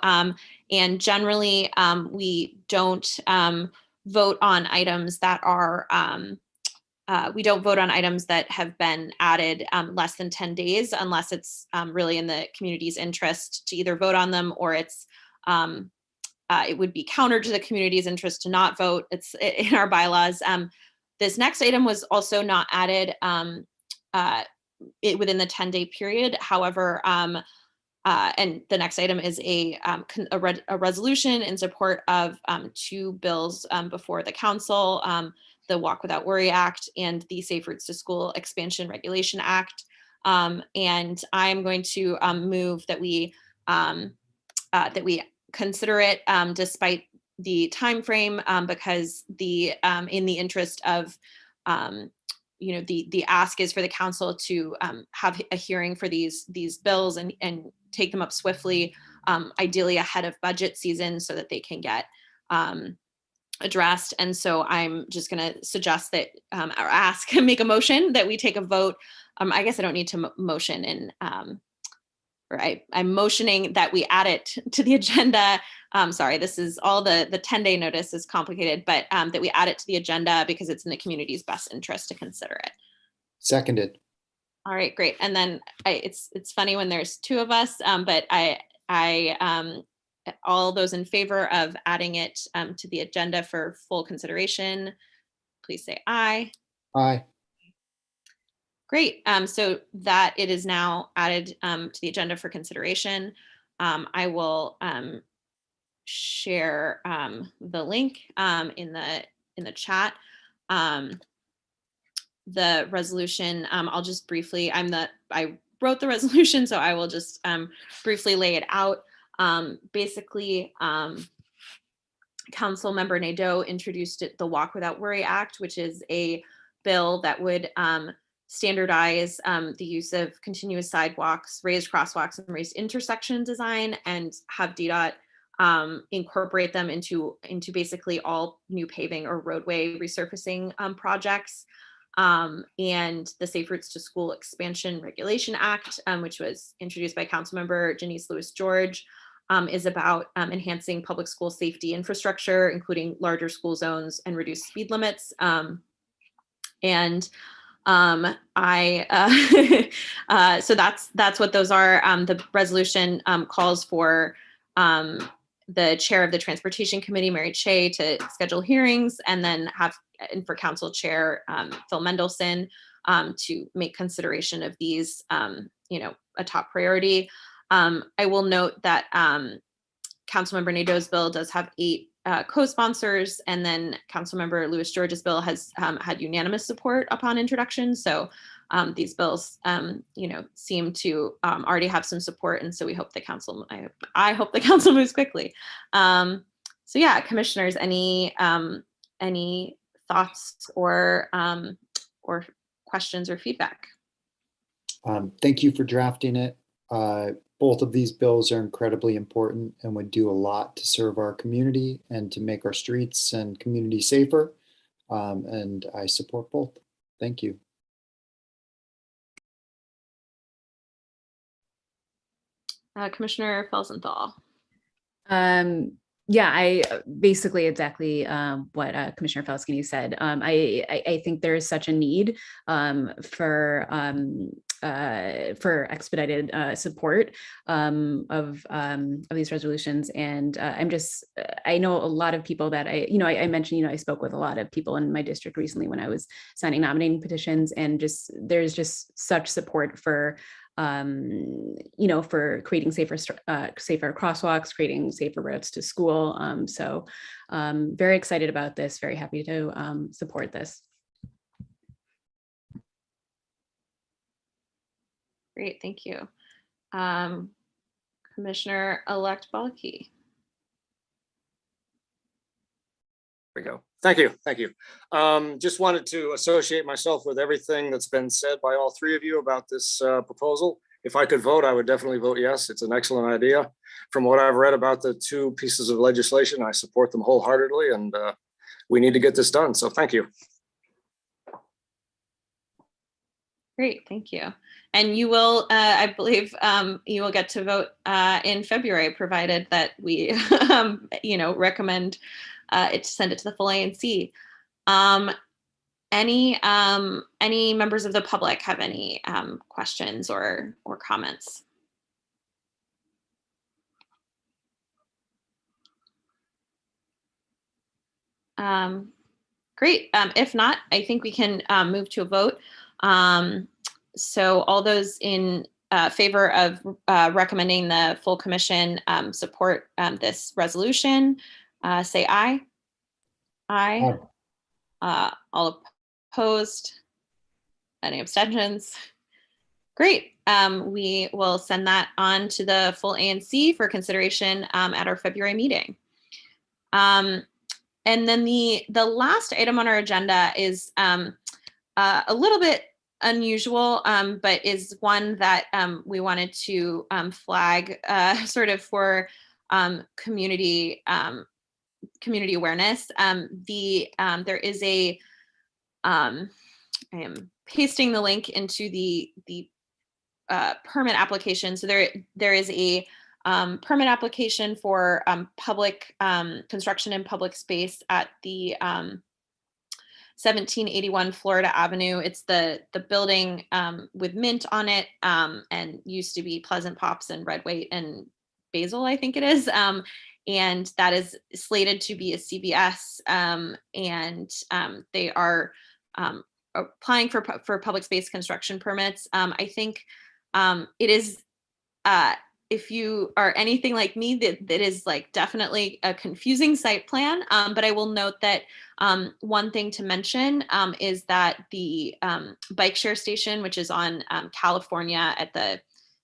And generally, we don't vote on items that are we don't vote on items that have been added less than 10 days unless it's really in the community's interest to either vote on them or it's it would be counter to the community's interest to not vote. It's in our bylaws. This next item was also not added within the 10-day period. However, and the next item is a resolution in support of 2 bills before the council. The Walk Without Worry Act and the Safe Routes to School Expansion Regulation Act. And I'm going to move that we consider it despite the time frame because in the interest of the ask is for the council to have a hearing for these bills and take them up swiftly, ideally ahead of budget season so that they can get addressed. And so I'm just going to suggest that or ask and make a motion that we take a vote. I guess I don't need to motion and I'm motioning that we add it to the agenda. Sorry, this is all the 10-day notice is complicated, but that we add it to the agenda because it's in the community's best interest to consider it. Seconded. All right, great. And then it's funny when there's 2 of us, but I all those in favor of adding it to the agenda for full consideration, please say aye. Aye. Great. So that it is now added to the agenda for consideration. I will share the link in the chat. The resolution, I'll just briefly, I wrote the resolution, so I will just briefly lay it out. Basically, Council Member Nadeau introduced the Walk Without Worry Act, which is a bill that would standardize the use of continuous sidewalks, raised crosswalks, and raised intersection design, and have DDOT incorporate them into basically all new paving or roadway resurfacing projects. And the Safe Routes to School Expansion Regulation Act, which was introduced by Councilmember Janice Lewis George, is about enhancing public school safety infrastructure, including larger school zones and reduced speed limits. So that's what those are. The resolution calls for the chair of the Transportation Committee, Mary Shea, to schedule hearings, and then and for council chair, Phil Mendelson, to make consideration of these, a top priority. I will note that Councilmember Nadeau's bill does have 8 co-sponsors, and then Councilmember Louis George's bill has had unanimous support upon introduction. So these bills, seem to already have some support, and so we hope the council. I hope the council moves quickly. So yeah, commissioners, any thoughts or questions or feedback? Thank you for drafting it. Both of these bills are incredibly important and would do a lot to serve our community and to make our streets and community safer. And I support both. Thank you. Commissioner Felsenthal. Yeah, I basically exactly what Commissioner Falskini said. I think there is such a need for expedited support of these resolutions, and I know a lot of people that I mentioned, I spoke with a lot of people in my district recently when I was signing nominating petitions, and there's just such support for for creating safer crosswalks, creating safer routes to school. So very excited about this, very happy to support this. Great, thank you. Commissioner-elect Balke. There we go. Thank you. Thank you. Just wanted to associate myself with everything that's been said by all 3 of you about this proposal. If I could vote, I would definitely vote yes. It's an excellent idea. From what I've read about the 2 pieces of legislation, I support them wholeheartedly, and we need to get this done. So thank you. Great, thank you. And you will, I believe, you will get to vote in February, provided that we, recommend it to send it to the full ANC. Any members of the public have any questions or comments? Great. If not, I think we can move to a vote. So all those in favor of recommending the full commission support this resolution, say aye. Aye. All opposed? Any abstentions? Great. We will send that on to the full ANC for consideration at our February meeting. And then the last item on our agenda is a little bit unusual, but is one that we wanted to flag sort of for community awareness. There is a I am pasting the link into the permit application. So there is a permit application for public construction in public space at the 1781 Florida Avenue. It's the building with mint on it, and used to be Pleasant Pops and Red Weight and Basil, I think it is. And that is slated to be a CBS, and they are applying for public space construction permits. I think it is, if you are anything like me, that is like definitely a confusing site plan. But I will note that one thing to mention is that the bike share station, which is on California at the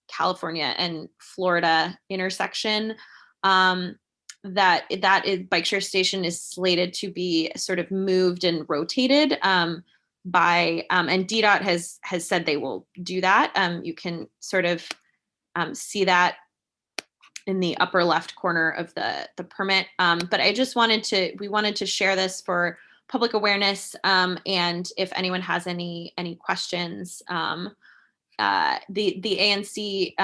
California and Florida intersection, that bike share station is slated to be sort of moved and rotated by, and DDOT has said they will do that. You can sort of see that in the upper left corner of the permit. But I just we wanted to share this for public awareness. And if anyone has any questions, the ANC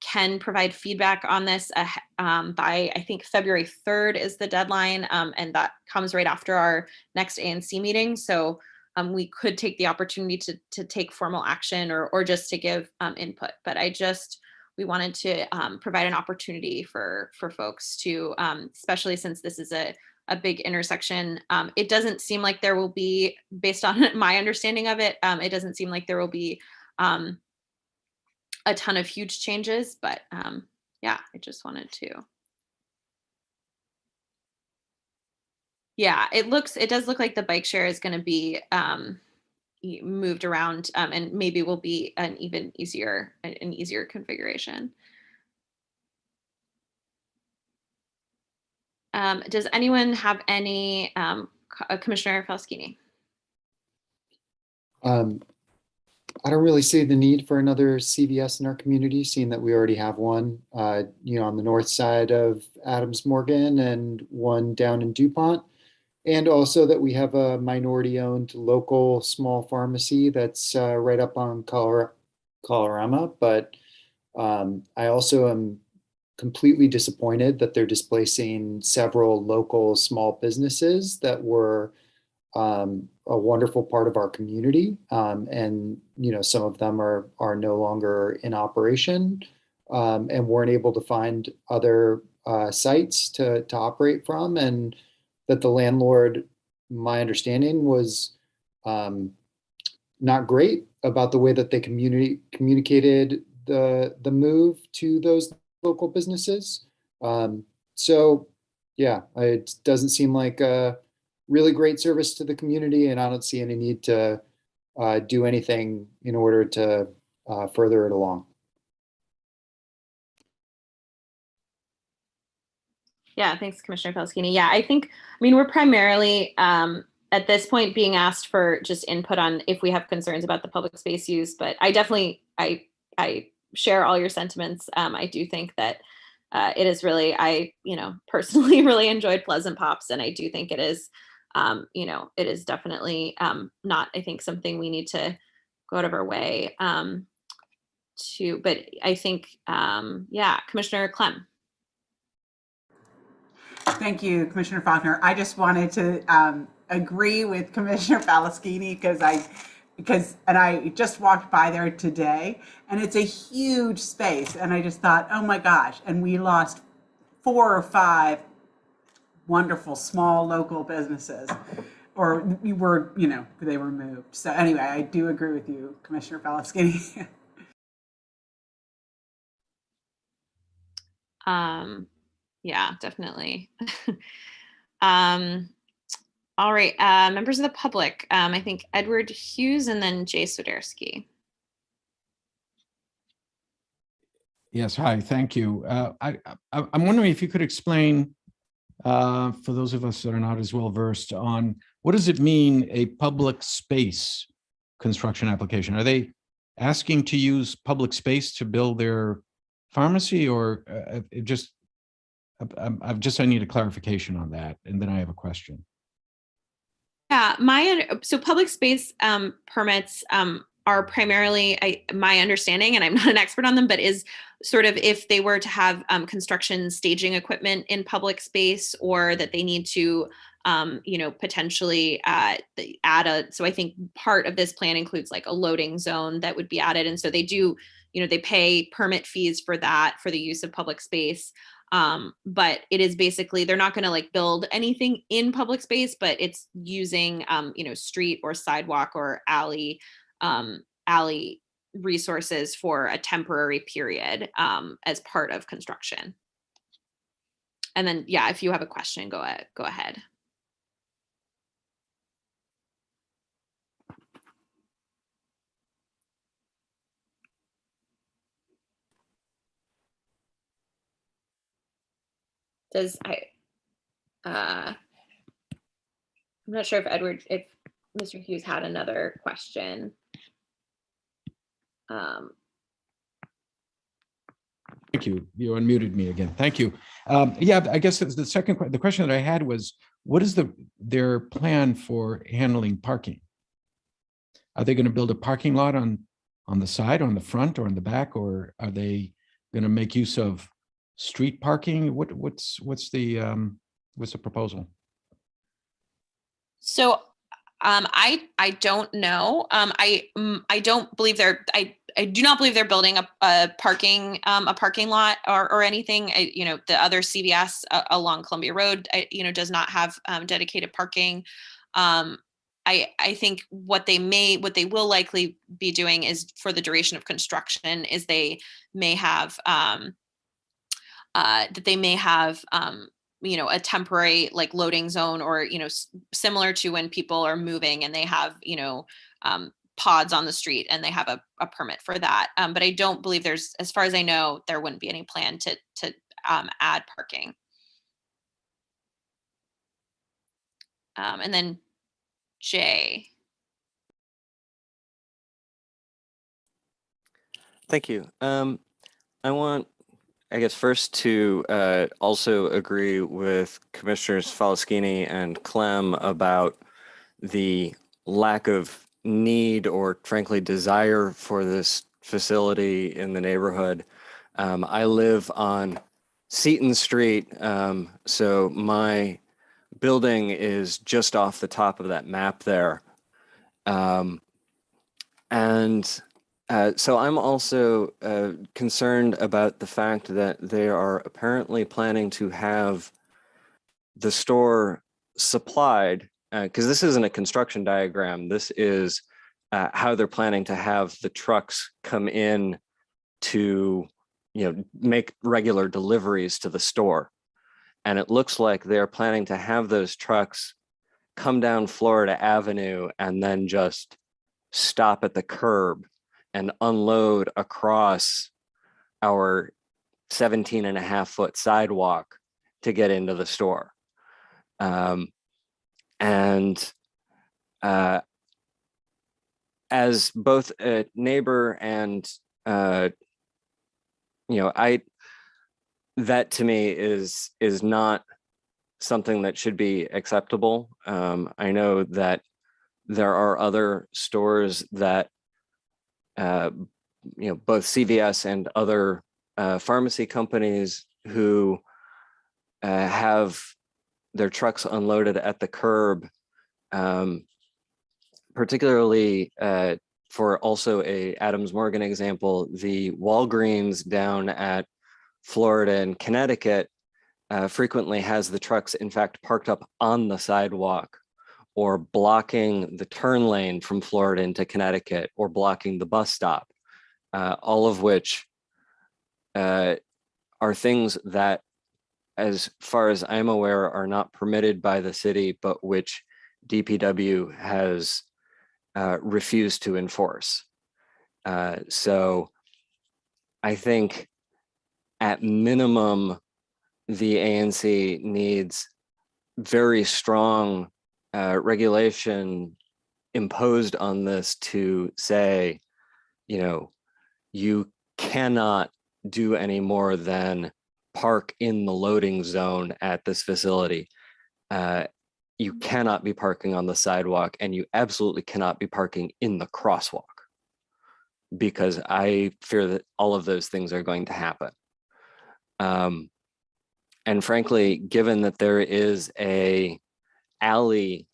can provide feedback on this by, I think, February 3rd is the deadline. And that comes right after our next ANC meeting. So we could take the opportunity to take formal action or just to give input. But we wanted to provide an opportunity for folks to, especially since this is a big intersection. It doesn't seem like there will be, based on my understanding of it, it doesn't seem like there will be a ton of huge changes, but yeah, I just wanted to. Yeah, it does look like the bike share is going to be moved around, and maybe will be an easier configuration. Does anyone have any, Commissioner Falskini? I don't really see the need for another CVS in our community, seeing that we already have one, on the north side of Adams Morgan and one down in DuPont. And also that we have a minority-owned local small pharmacy that's right up on Colorama. But I also am completely disappointed that they're displacing several local small businesses that were a wonderful part of our community. And some of them are no longer in operation, and weren't able to find other sites to operate from. And that the landlord, my understanding, was not great about the way that they communicated the move to those local businesses. So yeah, it doesn't seem like a really great service to the community, and I don't see any need to do anything in order to further it along. Yeah, thanks, Commissioner Falskini. Yeah, I mean, we're primarily at this point being asked for just input on if we have concerns about the public space use, but I definitely, I share all your sentiments. I do think that it is really, I personally really enjoyed Pleasant Pops, and I do think it is, it is definitely not, I think, something we need to go out of our way to, but I think, yeah, Commissioner Clem. Thank you, Commissioner Faulkner. I just wanted to agree with Commissioner Falskini because I just walked by there today, and it's a huge space, and I just thought, oh my gosh, and we lost 4 or 5 wonderful small local businesses, or they were moved. So anyway, I do agree with you, Commissioner Falskini. Yeah, definitely. All right, members of the public, I think Edward Hughes and then Jay Swiderski. Yes, hi, thank you. I'm wondering if you could explain, for those of us that are not as well versed on, what does it mean, a public space construction application? Are they asking to use public space to build their pharmacy, or I need a clarification on that, and then I have a question. Yeah, so public space permits are primarily, my understanding, and I'm not an expert on them, but is sort of if they were to have construction staging equipment in public space, or that they need to, potentially add so I think part of this plan includes like a loading zone that would be added. And so they do, they pay permit fees for that, for the use of public space. But it is basically, they're not going to like build anything in public space, but it's using, street or sidewalk or alley resources for a temporary period as part of construction. And then, yeah, if you have a question, go ahead. I'm not sure if Mr. Hughes had another question. Thank you. You unmuted me again. Thank you. Yeah, I guess the question that I had was, what is their plan for handling parking? Are they going to build a parking lot on the side, on the front, or in the back, or are they going to make use of street parking? What's the proposal? So I don't know. I don't believe I I do not believe they're building a parking lot or anything. The other CVS along Columbia Road, does not have dedicated parking. I think what they will likely be doing is, for the duration of construction, is they may have a temporary like loading zone, or similar to when people are moving and they have pods on the street and they have a permit for that. But I don't believe there's, as far as I know, there wouldn't be any plan to add parking. And then Jay. Thank you. I want, I guess, first to also agree with Commissioners Falaskini and Clem about the lack of need or, frankly, desire for this facility in the neighborhood. I live on Seton Street, so my building is just off the top of that map there. So I'm also concerned about the fact that they are apparently planning to have the store supplied, because this isn't a construction diagram. This is how they're planning to have the trucks come in to, make regular deliveries to the store. And it looks like they're planning to have those trucks come down Florida Avenue and then just stop at the curb and unload across our 17.5-foot sidewalk to get into the store. As both a neighbor and, that to me is not something that should be acceptable. I know that there are other stores that, both CVS and other pharmacy companies who have their trucks unloaded at the curb, particularly for also a Adams Morgan example, the Walgreens down at Florida and Connecticut frequently has the trucks, in fact, parked up on the sidewalk, or blocking the turn lane from Florida into Connecticut, or blocking the bus stop, all of which are things that, as far as I'm aware, are not permitted by the city, but which DPW has refused to enforce. So I think at minimum, the ANC needs very strong regulation imposed on this to say, you cannot do any more than park in the loading zone at this facility. You cannot be parking on the sidewalk, and you absolutely cannot be parking in the crosswalk, because I fear that all of those things are going to happen. And frankly, given that there is a alley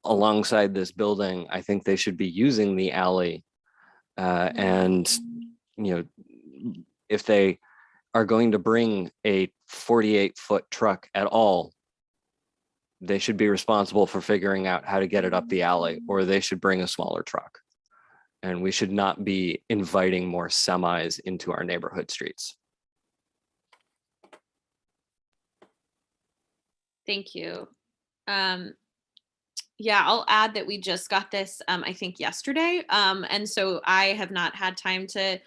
alongside this building, I think they should be using the alley. And, if they are going to bring a 48-foot truck at all, they should be responsible for figuring out how to get it up the alley, or they should bring a smaller truck. And we should not be inviting more semis into our neighborhood streets. Thank you. Yeah, I'll add that we just got this, I think yesterday. And so I have not had time to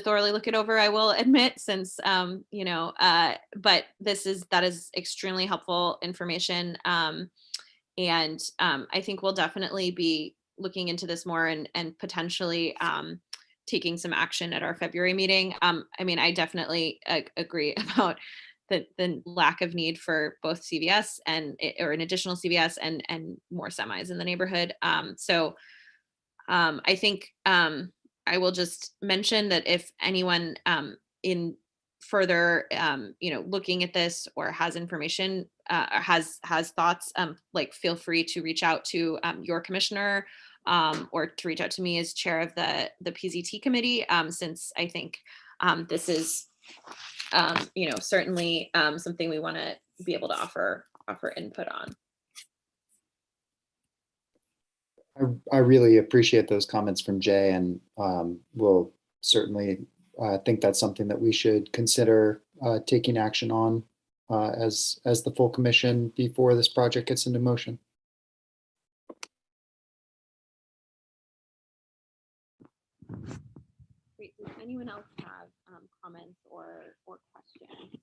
thoroughly look it over, I will admit, since, but that is extremely helpful information. And I think we'll definitely be looking into this more and potentially taking some action at our February meeting. I definitely agree about the lack of need for both CVS or an additional CVS and more semis in the neighborhood. So I think I will just mention that if anyone in further, looking at this or has information, has thoughts, feel free to reach out to your commissioner or to reach out to me as chair of the PZT committee, since I think this is certainly something we want to be able to offer input on. I really appreciate those comments from Jay, and we'll certainly think that's something that we should consider taking action on as the full commission before this project gets into motion. Great. Does anyone else have comments or questions?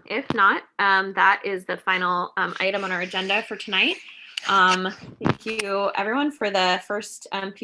If not, that is the final item on our agenda for tonight. Thank you, everyone, for the first piece